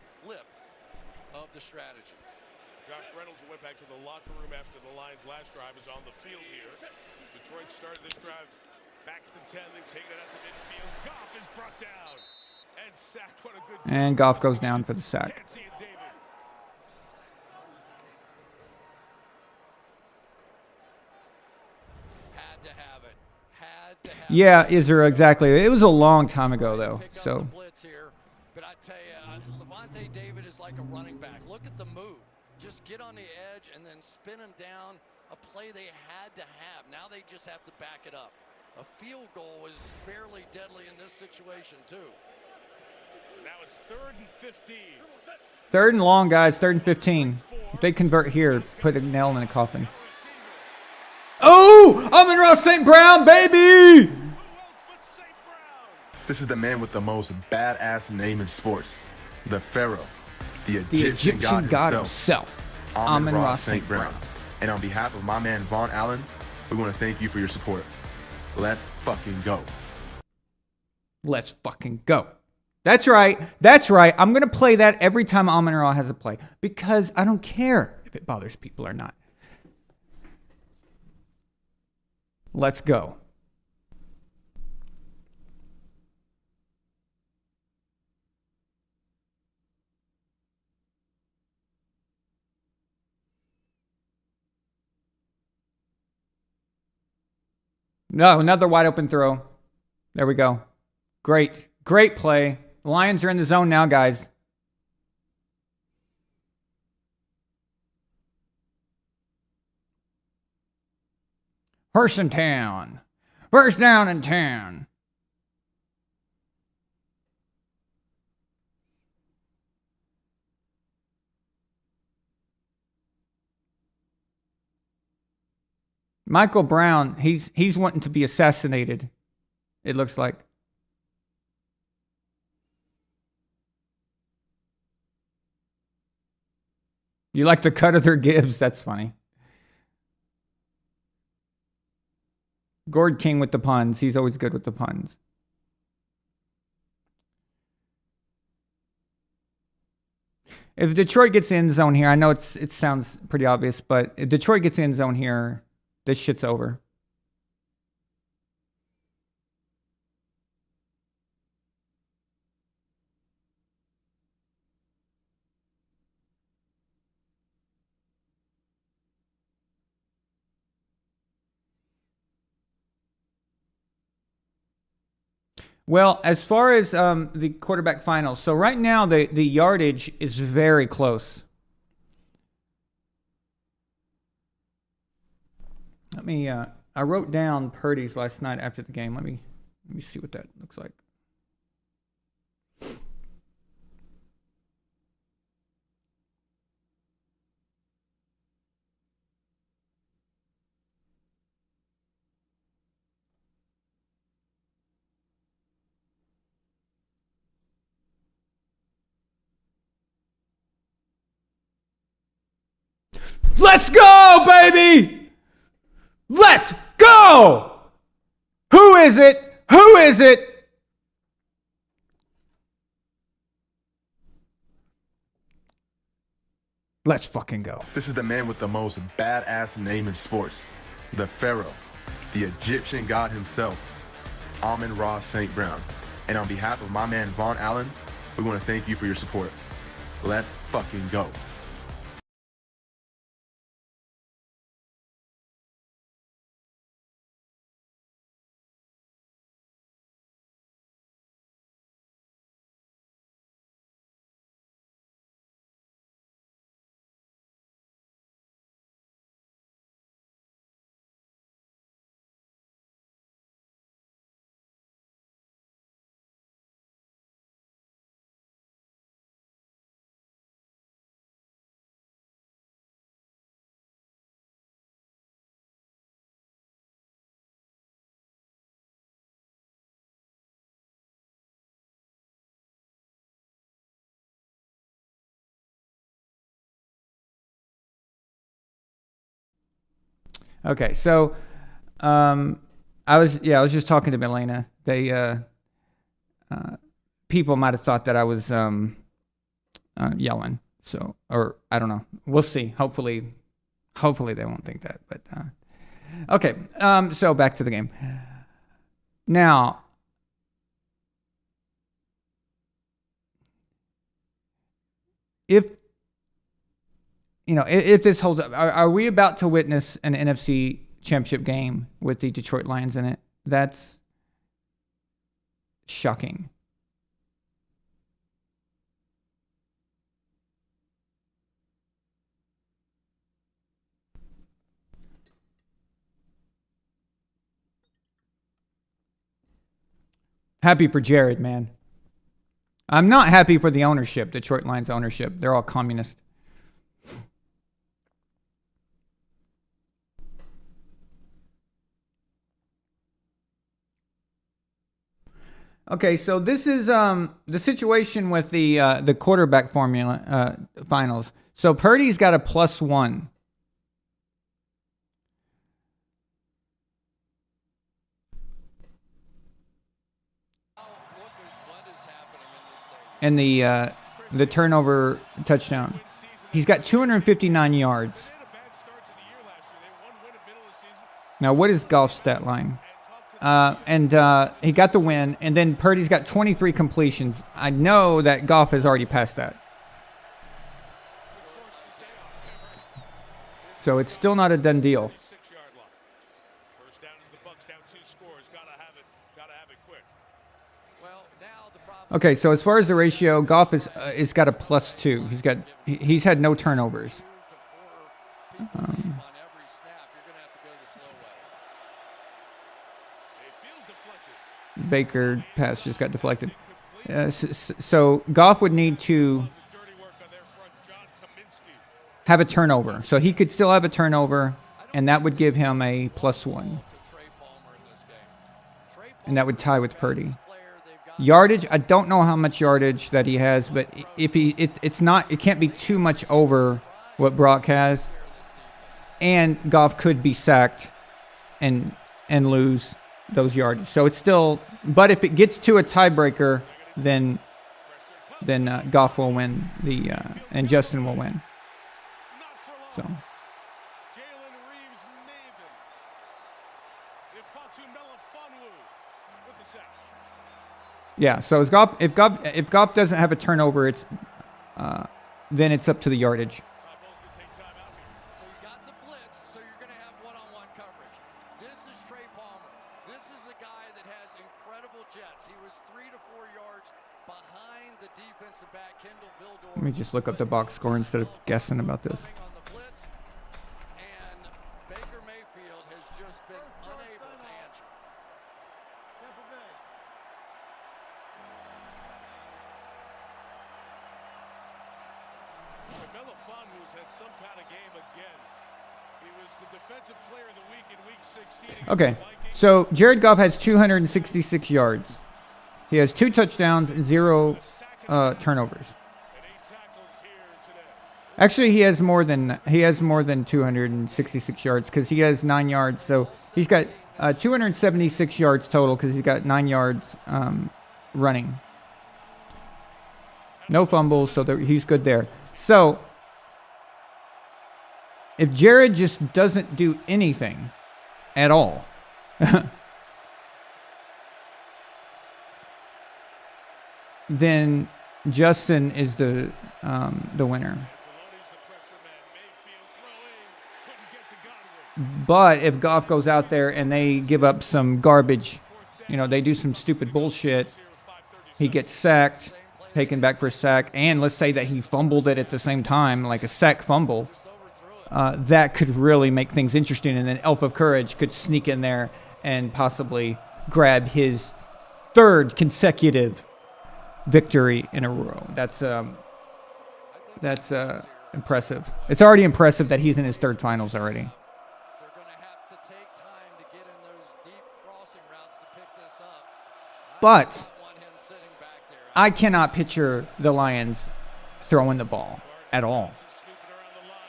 Reynolds went back to the locker room after the Lions' last drive is on the field here. Detroit started this drive back to the 10. They've taken it out to midfield. Goff is brought down and sacked. What a good.
And Goff goes down for the sack. Yeah, Israel, exactly. It was a long time ago, though. So.
But I tell you, Levante David is like a running back. Look at the move. Just get on the edge and then spin him down. A play they had to have. Now they just have to back it up. A field goal is fairly deadly in this situation, too.
Now it's 3rd and 15.
3rd and long, guys. 3rd and 15. If they convert here, put a nail in the coffin. Oh! Amon-Ra St. Brown, baby!
This is the man with the most badass name in sports. The Pharaoh. The Egyptian God himself. Amon-Ra St. Brown. And on behalf of my man Von Allen, we want to thank you for your support. Let's fucking go.
Let's fucking go. That's right. That's right. I'm going to play that every time Amon-Ra has a play because I don't care if it bothers people or not. Let's go. No, another wide open throw. There we go. Great. Great play. The Lions are in the zone now, guys. First in town. First down in town. Michael Brown, he's wanting to be assassinated, it looks like. You like the cut of their Gibbs? That's funny. Gord King with the puns. He's always good with the puns. If Detroit gets in zone here, I know it sounds pretty obvious, but if Detroit gets in zone here, this shit's over. Well, as far as the quarterback finals, so right now the yardage is very close. Let me. I wrote down Purdy's last night after the game. Let me see what that looks like. Let's go, baby! Let's go! Who is it? Who is it? Let's fucking go.
This is the man with the most badass name in sports. The Pharaoh. The Egyptian God himself. Amon-Ra St. Brown. And on behalf of my man Von Allen, we want to thank you for your support. Let's fucking go.
Okay, so I was just talking to Milena. They people might have thought that I was yelling. So, or I don't know. We'll see. Hopefully they won't think that. But okay. So back to the game. Now, if this holds up, are we about to witness an NFC Championship game with the Detroit Lions in it? That's shocking. Happy for Jared, man. I'm not happy for the ownership, Detroit Lions ownership. They're all communist. Okay, so this is the situation with the quarterback formula finals. So Purdy's got a +1. And the turnover touchdown. He's got 259 yards. Now, what is Goff's stat line? And he got the win, and then Purdy's got 23 completions. I know that Goff has already passed that. So it's still not a done deal. Okay, so as far as the ratio, Goff is got a +2. He's had no turnovers. Baker pass just got deflected. So Goff would need to have a turnover. So he could still have a turnover, and that would give him a +1. And that would tie with Purdy. Yardage, I don't know how much yardage that he has, but if it can't be too much over what Brock has. And Goff could be sacked and lose those yardage. So it's still, but if it gets to a tiebreaker, then Goff will win and Justin will win. So. Yeah, so if Goff doesn't have a turnover, it's then it's up to the yardage.
So you got the blitz, so you're going to have one-on-one coverage. This is Trey Palmer. This is a guy that has incredible jets. He was 3 to 4 yards behind the defensive back, Kendall Vildor.
Let me just look up the box score instead of guessing about this.
And Baker Mayfield has just been unable to answer.
Okay, so Jared Goff has 266 yards. He has 2 touchdowns and 0 turnovers. Actually, he has more than 266 yards because he has 9 yards. So he's got 276 yards total because he's got 9 yards running. No fumbles, so he's good there. So if Jared just doesn't do anything at all, then Justin is the winner. But if Goff goes out there and they give up some garbage, they do some stupid bullshit, he gets sacked, taken back for a sack, and let's say that he fumbled it at the same time, like a sack fumble, that could really make things interesting. And then Elf of Courage could sneak in there and possibly grab his 3rd consecutive victory in a row. That's impressive. It's already impressive that he's in his 3rd finals already. But I cannot picture the Lions throwing the ball at all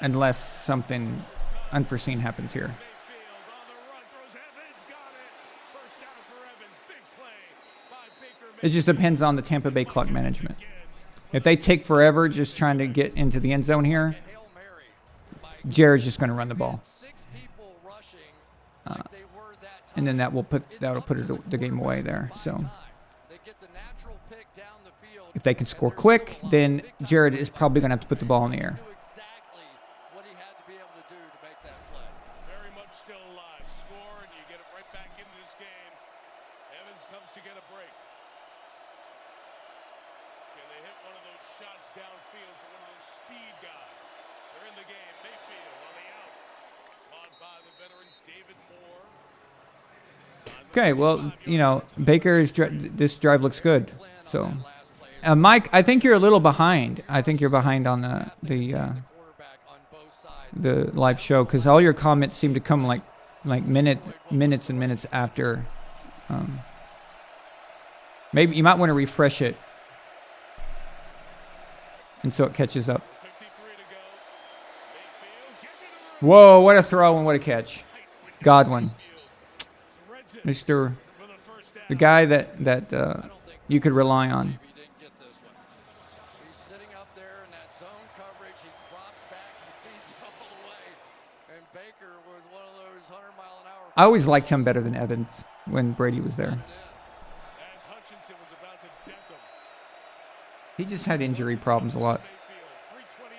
unless something unforeseen happens here. It just depends on the Tampa Bay clock management. If they take forever just trying to get into the end zone here, Jared's just going to run the ball. And then that'll put the game away there. So if they can score quick, then Jared is probably going to have to put the ball in the air.
Very much still alive. Score, and you get it right back into this game. Evans comes to get a break. Can they hit one of those shots downfield to one of those speed guys? They're in the game. Mayfield on the out. Caught by the veteran David Moore.
Okay, well, you know, this drive looks good. So, Mike, I think you're a little behind. I think you're behind on the live show because all your comments seem to come like minutes and minutes after. Maybe you might want to refresh it, and so it catches up. Whoa! What a throw and what a catch, Godwin. The guy that you could rely on.
He's sitting up there in that zone coverage. He drops back. He sees it all the way. And Baker with one of those 100-mile-an-hour.
I always liked him better than Evans when Brady was there.
As Hutchinson was about to dent him.
He just had injury problems a lot.
328,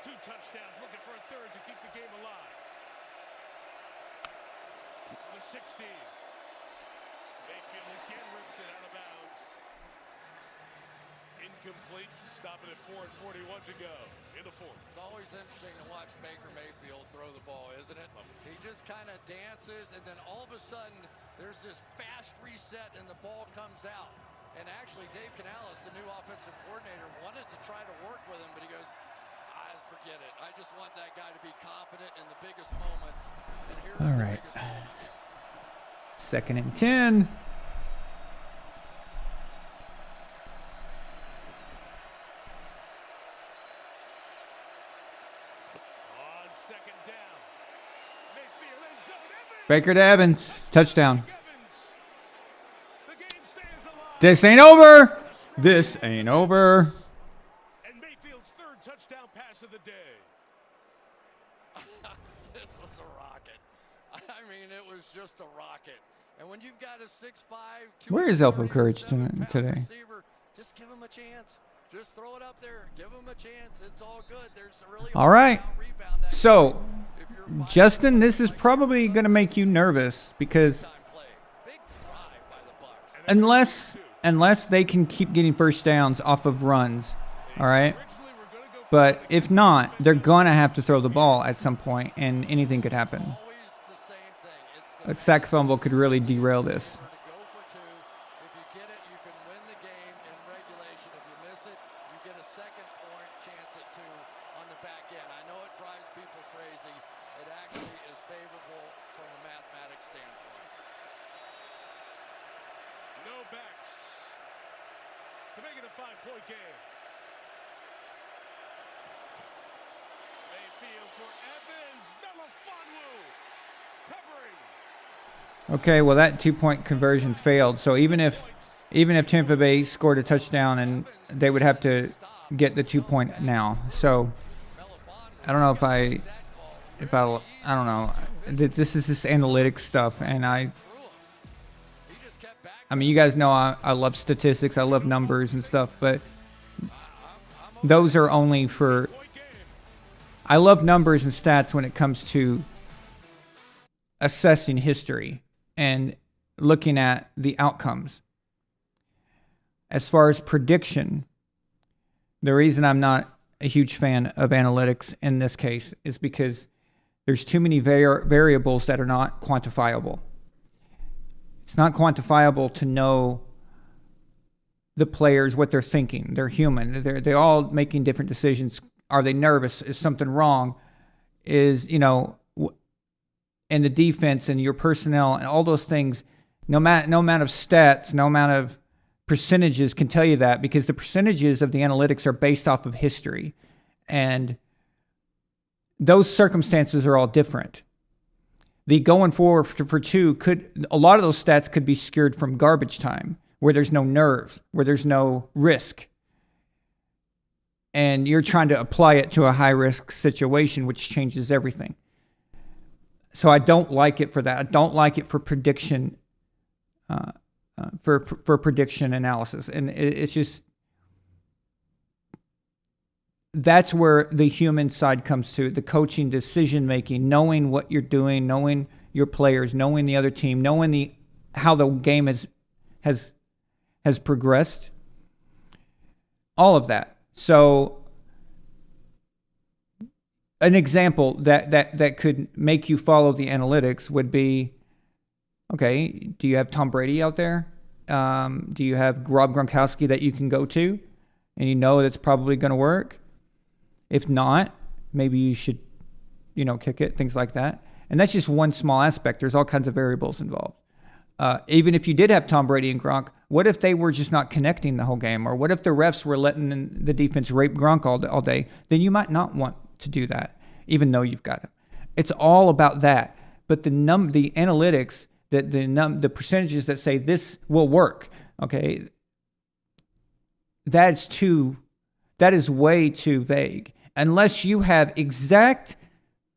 2 touchdowns, looking for a third to keep the game alive. The 16. Mayfield again rips it out of bounds. Incomplete. Stop it at 4:41 to go in the fourth.
It's always interesting to watch Baker Mayfield throw the ball, isn't it? He just kind of dances, and then all of a sudden, there's this fast reset, and the ball comes out. And actually, Dave Canales, the new offensive coordinator, wanted to try to work with him, but he goes, forget it. I just want that guy to be confident in the biggest moments. And here's
all right. 2nd and 10.
On 2nd down. Mayfield end zone. Evans.
Baker to Evans. Touchdown.
The game stays alive.
This ain't over. This ain't over.
And Mayfield's 3rd touchdown pass of the day.
This was a rocket. I mean, it was just a rocket. And when you've got a 6'5",
Where is Elfo Courage today?
Receiver, just give him a chance. Just throw it up there. Give him a chance. It's all good. There's a really
all right. So, Justin, this is probably going to make you nervous because unless they can keep getting first downs off of runs, all right? But if not, they're going to have to throw the ball at some point, and anything could happen. A sack fumble could really derail this.
To make it a 5-point game. Mayfield for Evans. Melifonwu covering.
Okay, well that 2-point conversion failed. So even if Tampa Bay scored a touchdown, and they would have to get the 2-point now. So I don't know if I don't know. This is this analytics stuff, and I mean, you guys know I love statistics. I love numbers and stuff, but those are only for... I love numbers and stats when it comes to assessing history and looking at the outcomes. As far as prediction, the reason I'm not a huge fan of analytics in this case is because there's too many variables that are not quantifiable. It's not quantifiable to know the players, what they're thinking. They're human. They're all making different decisions. Are they nervous? Is something wrong? Is, you know, and the defense and your personnel and all those things, no amount of stats, no amount of percentages can tell you that, because the percentages of the analytics are based off of history. And those circumstances are all different. The going forward for 2 a lot of those stats could be skewed from garbage time, where there's no nerves, where there's no risk. And you're trying to apply it to a high-risk situation, which changes everything. So I don't like it for that. I don't like it for prediction, for prediction analysis. And it's just, that's where the human side comes to, the coaching, decision-making, knowing what you're doing, knowing your players, knowing the other team, knowing how the game has progressed. All of that. So an example that could make you follow the analytics would be, okay, do you have Tom Brady out there? Do you have Rob Gronkowski that you can go to and you know that's probably going to work? If not, maybe you should, kick it, things like that. And that's just one small aspect. There's all kinds of variables involved. Even if you did have Tom Brady and Gronk, what if they were just not connecting the whole game? Or what if the refs were letting the defense rape Gronk all day? Then you might not want to do that, even though you've got him. It's all about that. But the analytics, the percentages that say this will work, okay, that is way too vague. Unless you have exact,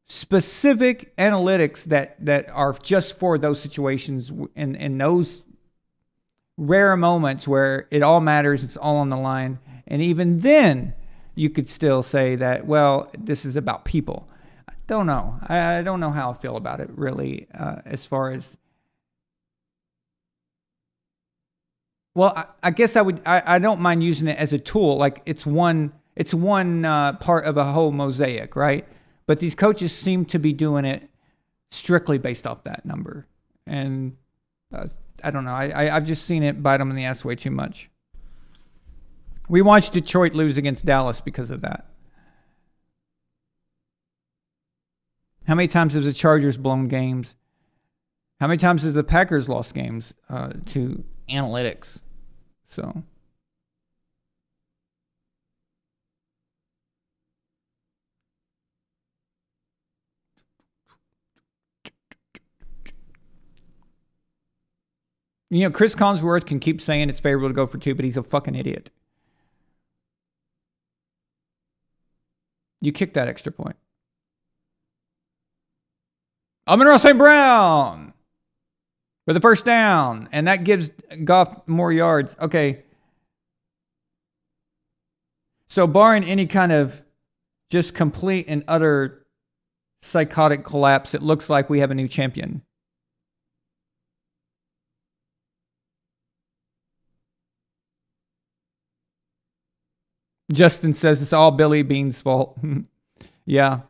specific analytics that are just for those situations and those rare moments where it all matters, it's all on the line. And even then, you could still say that, well, this is about people. I don't know. I don't know how I feel about it, really, as far as... Well, I guess I don't mind using it as a tool. Like, it's one part of a whole mosaic, right? But these coaches seem to be doing it strictly based off that number. And I don't know. I've just seen it bite them in the ass way too much. We watched Detroit lose against Dallas because of that. How many times have the Chargers blown games? How many times have the Packers lost games to analytics? So... Chris Collinsworth can keep saying it's favorable to go for 2, but he's a fucking idiot. You kick that extra point. Amon-Ra St. Brown for the first down, and that gives Goff more yards. Okay. So barring any kind of just complete and utter psychotic collapse, it looks like we have a new champion. Justin says it's all Billy Bean's fault. Yeah.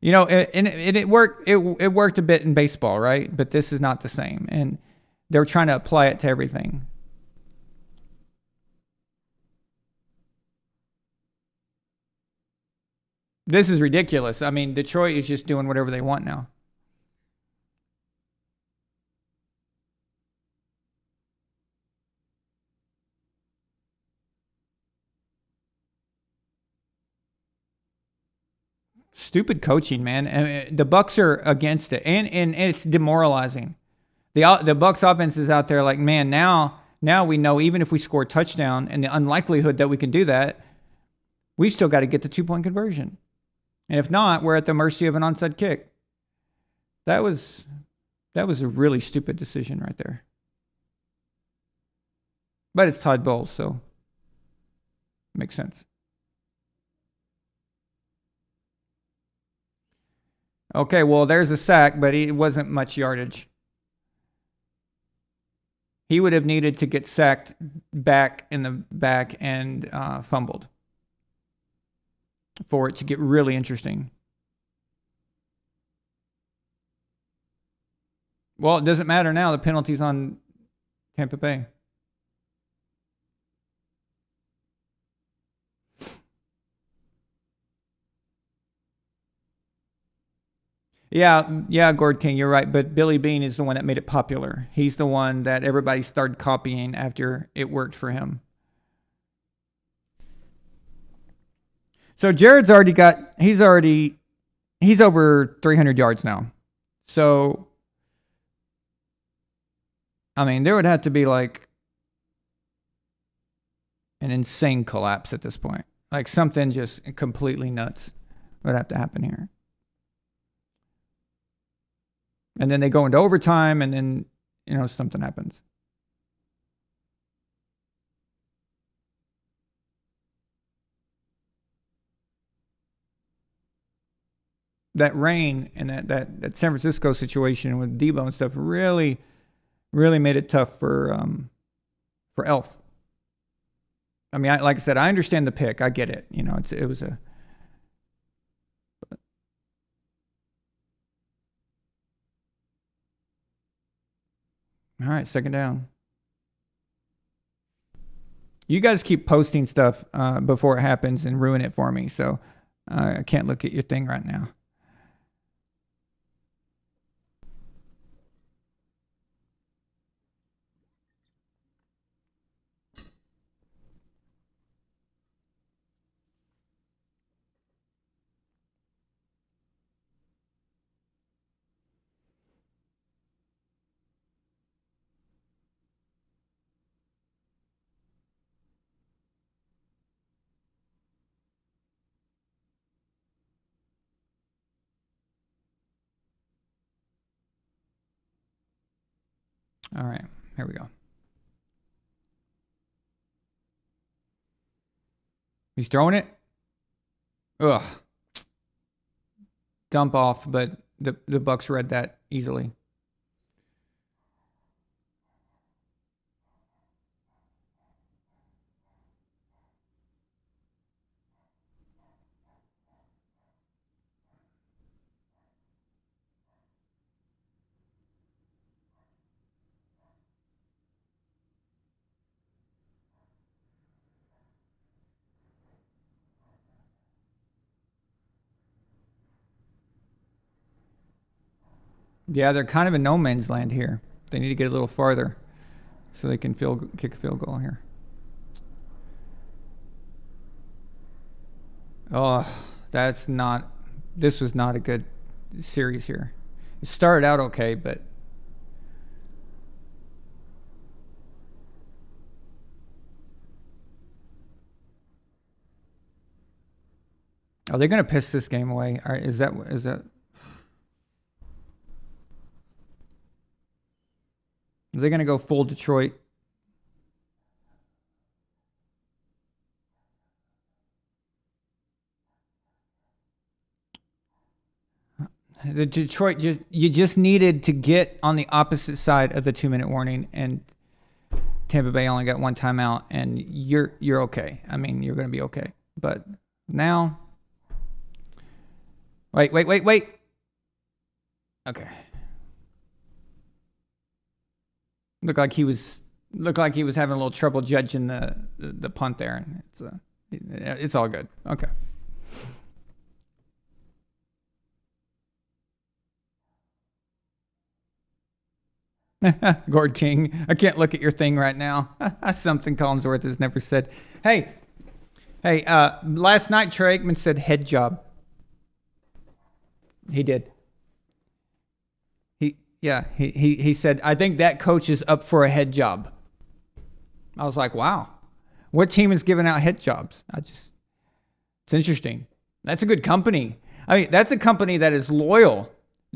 It worked. It worked a bit in baseball, right? But this is not the same. And they're trying to apply it to everything. This is ridiculous. I mean, Detroit is just doing whatever they want now. Stupid coaching, man. And the BUCS are against it, and it's demoralizing. The BUCS offense is out there like, man, now we know even if we score a touchdown, and the unlikelihood that we can do that, we've still got to get the 2-point conversion. And if not, we're at the mercy of an onside kick. That was a really stupid decision right there. But it's Todd Bowles, so makes sense. Okay, well, there's a sack, but it wasn't much yardage. He would have needed to get sacked back in the back and fumbled for it to get really interesting. Well, it doesn't matter now. The penalty's on Tampa Bay. Yeah, Gord King, you're right. But Billy Bean is the one that made it popular. He's the one that everybody started copying after it worked for him. So Jared's he's over 300 yards now. So, I mean, there would have to be like an insane collapse at this point. Like something just completely nuts would have to happen here. And then they go into overtime, and then, you know, something happens. That rain and that San Francisco situation with Debo and stuff really made it tough for Elf. I mean, like I said, I understand the pick. I get it. You know, it was a. All right, second down. You guys keep posting stuff before it happens and ruin it for me, so I can't look at your thing right now. All right, here we go. He's throwing it. Ugh. Dump off, but the BUCS read that easily. Yeah, they're kind of in no man's land here. They need to get a little farther so they can kick a field goal here. Oh, this was not a good series here. It started out okay, but are they going to piss this game away? Is that are they going to go full Detroit? The Detroit you just needed to get on the opposite side of the 2-minute warning, and Tampa Bay only got one timeout, and you're okay. I mean, you're going to be okay. But now, wait. Okay. Looked like he was having a little trouble judging the punt there, and it's all good. Okay. Gord King, I can't look at your thing right now. Something Collinsworth has never said. Hey, last night Troy Aikman said head job. He did. He said, I think that coach is up for a head job. I was like, wow. What team is giving out head jobs? It's interesting. That's a good company. I mean, that's a company that is loyal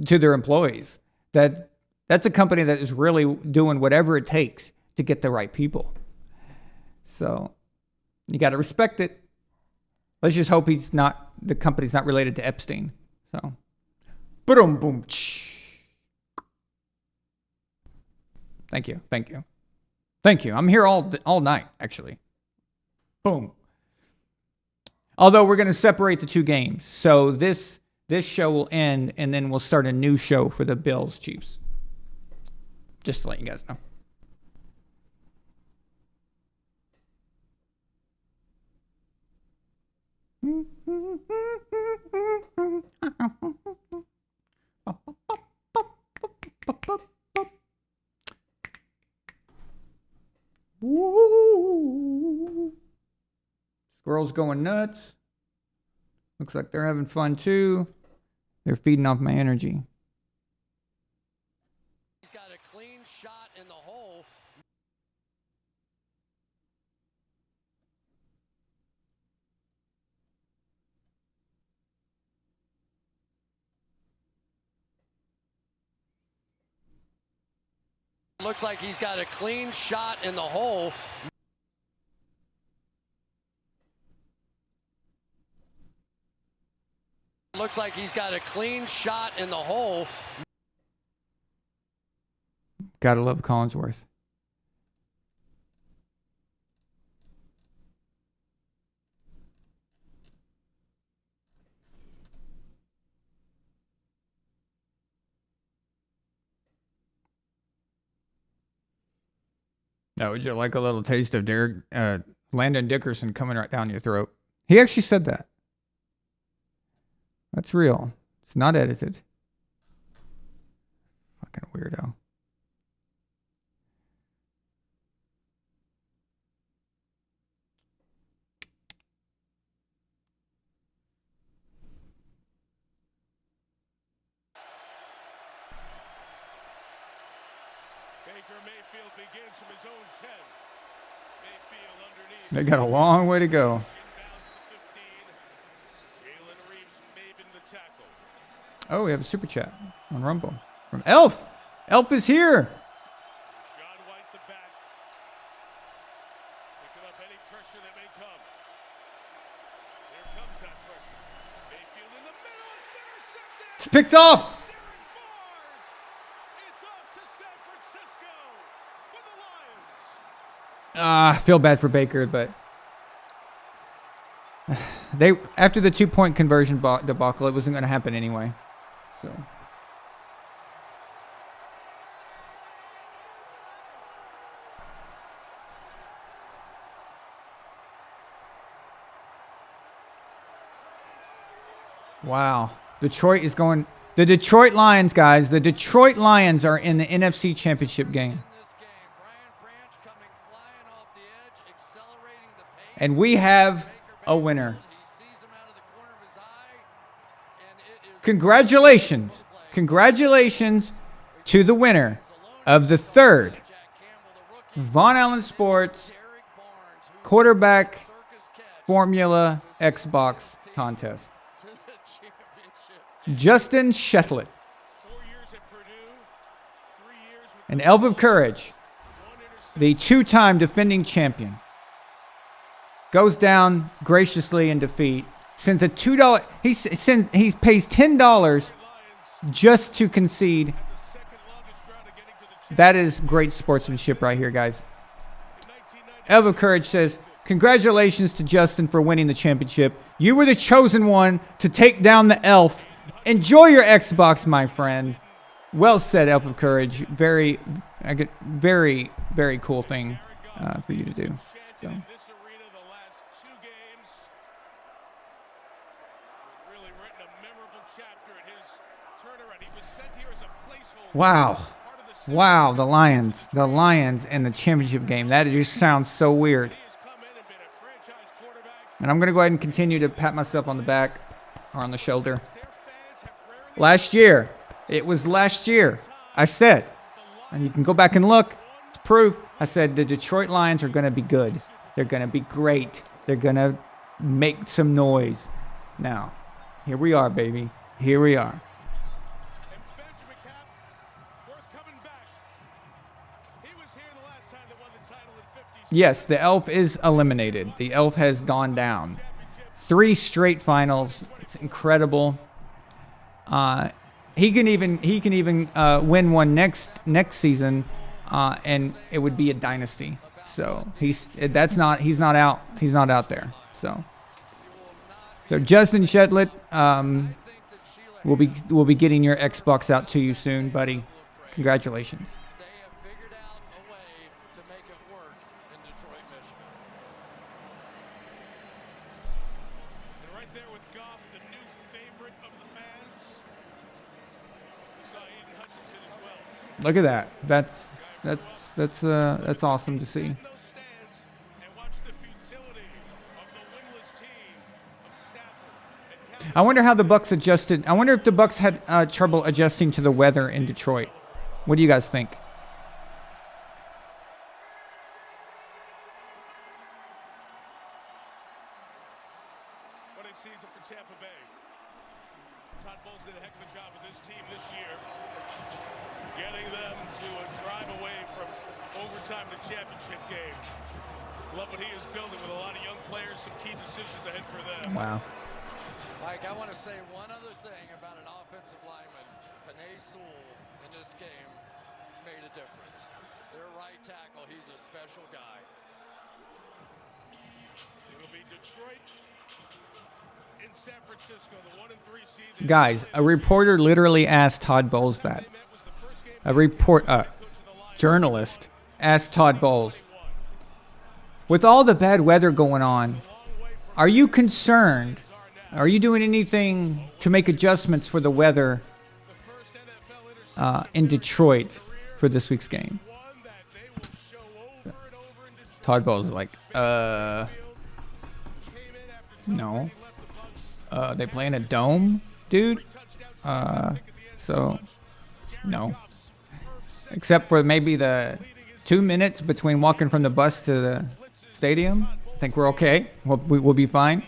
to their employees. That's a company that is really doing whatever it takes to get the right people. So you got to respect it. Let's just hope the company's not related to Epstein. So, boom, boom. Thank you. I'm here all night, actually. Boom. Although we're going to separate the two games. So this show will end, and then we'll start a new show for the Bills Chiefs. Just to let you guys know. Squirrels going nuts. Looks like they're having fun too. They're feeding off my energy.
He's got a clean shot in the hole. Looks like he's got a clean shot in the hole. Looks like he's got a clean shot in the hole.
Gotta love Collinsworth. Now, would you like a little taste of Landon Dickerson coming right down your throat? He actually said that. That's real. It's not edited. Fucking weirdo.
Baker Mayfield begins from his own 10. Mayfield underneath.
They got a long way to go. Oh, we have a super chat on Rumble from Elf. Elf is here.
Sean White the back. Picking up any pressure that may come. Here comes that pressure. Mayfield in the middle. Intercepted.
It's picked off.
It's off to San Francisco for the Lions.
I feel bad for Baker, but they after the 2-point conversion debacle, it wasn't going to happen anyway. So. Wow. Detroit is going. The Detroit Lions, guys. The Detroit Lions are in the NFC Championship game. And we have a winner. Congratulations. Congratulations to the winner of the third Von Allen Sports Quarterback Formula Xbox contest. Justin Shetlet. An Elf of Courage, the 2-time defending champion, goes down graciously in defeat. Sends a $2. He pays $10 just to concede. That is great sportsmanship right here, guys. Elf of Courage says, "Congratulations to Justin for winning the championship. You were the chosen one to take down the Elf. Enjoy your Xbox, my friend." Well said, Elf of Courage. Very, very cool thing for you to do. So. Wow. Wow, the Lions in the championship game. That just sounds so weird. And I'm going to go ahead and continue to pat myself on the back or on the shoulder. Last year, it was last year, I said, and you can go back and look, it's proof. I said the Detroit Lions are going to be good. They're going to be great. They're going to make some noise. Now, here we are, baby. Here we are. Yes, the Elf is eliminated. The Elf has gone down. 3 straight finals. It's incredible. He can even win one next season, and it would be a dynasty. So he's not out there. So Justin Shetlet, we'll be getting your Xbox out to you soon, buddy. Congratulations. Look at that. That's awesome to see. I wonder how the BUCS adjusted. I wonder if the BUCS had trouble adjusting to the weather in Detroit. What do you guys think?
Todd Bowles did a heck of a job with this team this year, getting them to drive away from overtime to championship game. Love what he is building with a lot of young players, some key decisions ahead for them.
Wow.
Mike, I want to say one other thing about an offensive lineman. Panay Sewell in this game made a difference. Their right tackle, he's a special guy.
It'll be Detroit in San Francisco, the 1-3 seed.
Guys, a reporter literally asked Todd Bowles that. A journalist asked Todd Bowles, with all the bad weather going on, are you concerned? Are you doing anything to make adjustments for the weather in Detroit for this week's game? Todd Bowles is like, no. They play in a dome, dude? So, no. Except for maybe the 2 minutes between walking from the bus to the stadium. I think we're okay. We'll be fine.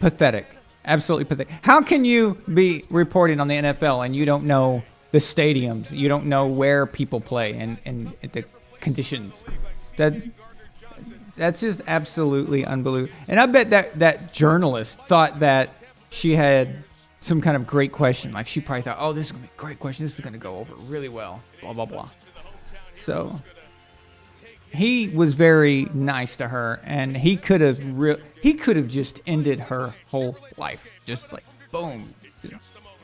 Pathetic. Absolutely pathetic. How can you be reporting on the NFL and you don't know the stadiums? You don't know where people play and the conditions. That's just absolutely unbelievable. And I bet that journalist thought that she had some kind of great question. Like she probably thought, oh, this is going to be a great question. This is going to go over really well. Blah, blah, blah. So he was very nice to her, and he could have just ended her whole life. Just like, boom.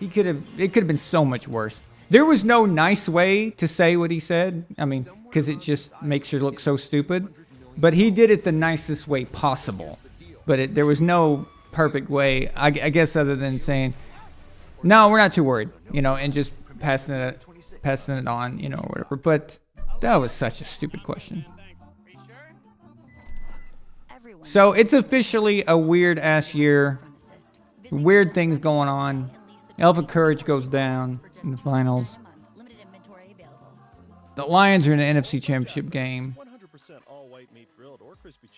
It could have been so much worse. There was no nice way to say what he said. I mean, because it just makes her look so stupid. But he did it the nicest way possible. But there was no perfect way, I guess, other than saying, no, we're not too worried, and just passing it on, or whatever. But that was such a stupid question. So it's officially a weird-ass year. Weird things going on. Elva Courage goes down in the finals. The Lions are in the NFC Championship game.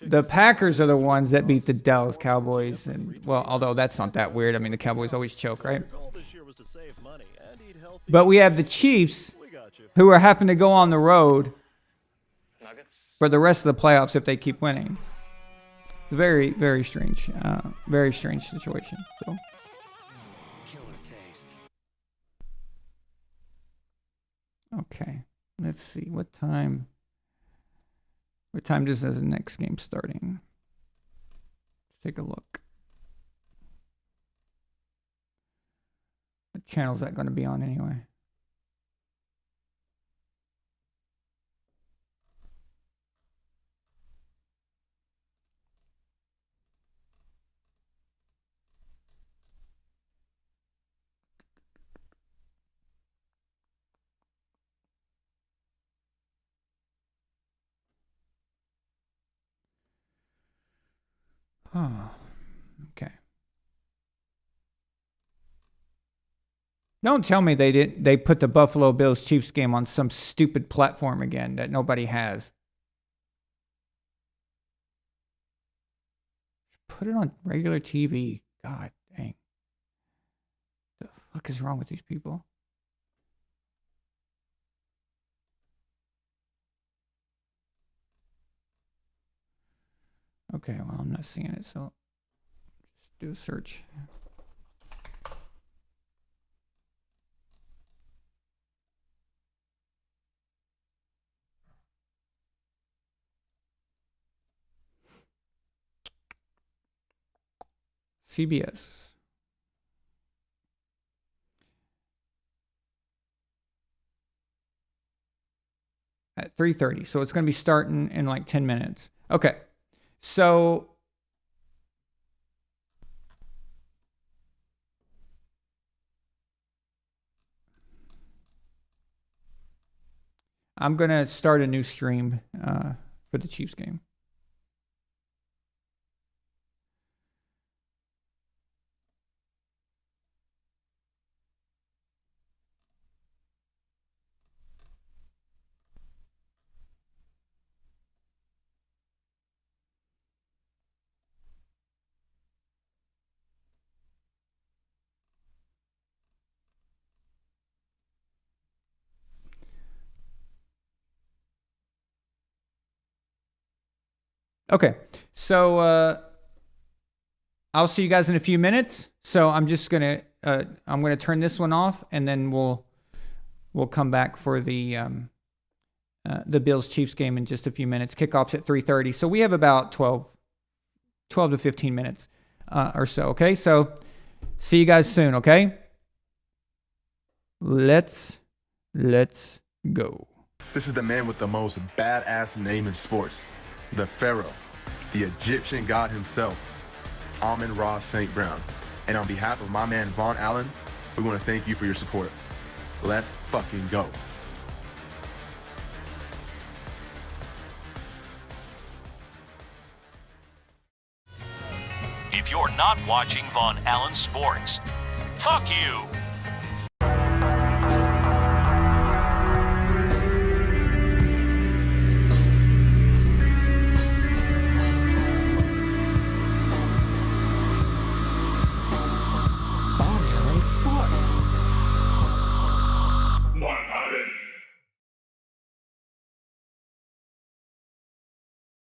The Packers are the ones that beat the Dallas Cowboys. And, well, although that's not that weird. I mean, the Cowboys always choke, right? But we have the Chiefs, who are having to go on the road for the rest of the playoffs if they keep winning. It's a very, very strange situation. So, okay, let's see what time. What time does the next game starting? Let's take a look. What channel is that going to be on anyway? Oh, okay. Don't tell me they put the Buffalo Bills Chiefs game on some stupid platform again that nobody has. Put it on regular TV. God dang. The fuck is wrong with these people? Okay, well, I'm not seeing it, so just do a search. CBS. At 3:30, so it's going to be starting in like 10 minutes. Okay. So I'm going to start a new stream for the Chiefs game. Okay, so I'll see you guys in a few minutes. So I'm just gonna turn this one off, and then we'll come back for the Bills Chiefs game in just a few minutes. Kickoff's at 3:30, so we have about 12 to 15 minutes or so. Okay, so see you guys soon. Okay, let's go.
This is the man with the most badass name in sports, the Pharaoh, the Egyptian god himself, Amon-Ra St. Brown. And on behalf of my man Von Allen, we want to thank you for your support. Let's fucking go.
If you're not watching Von Allen Sports, fuck you.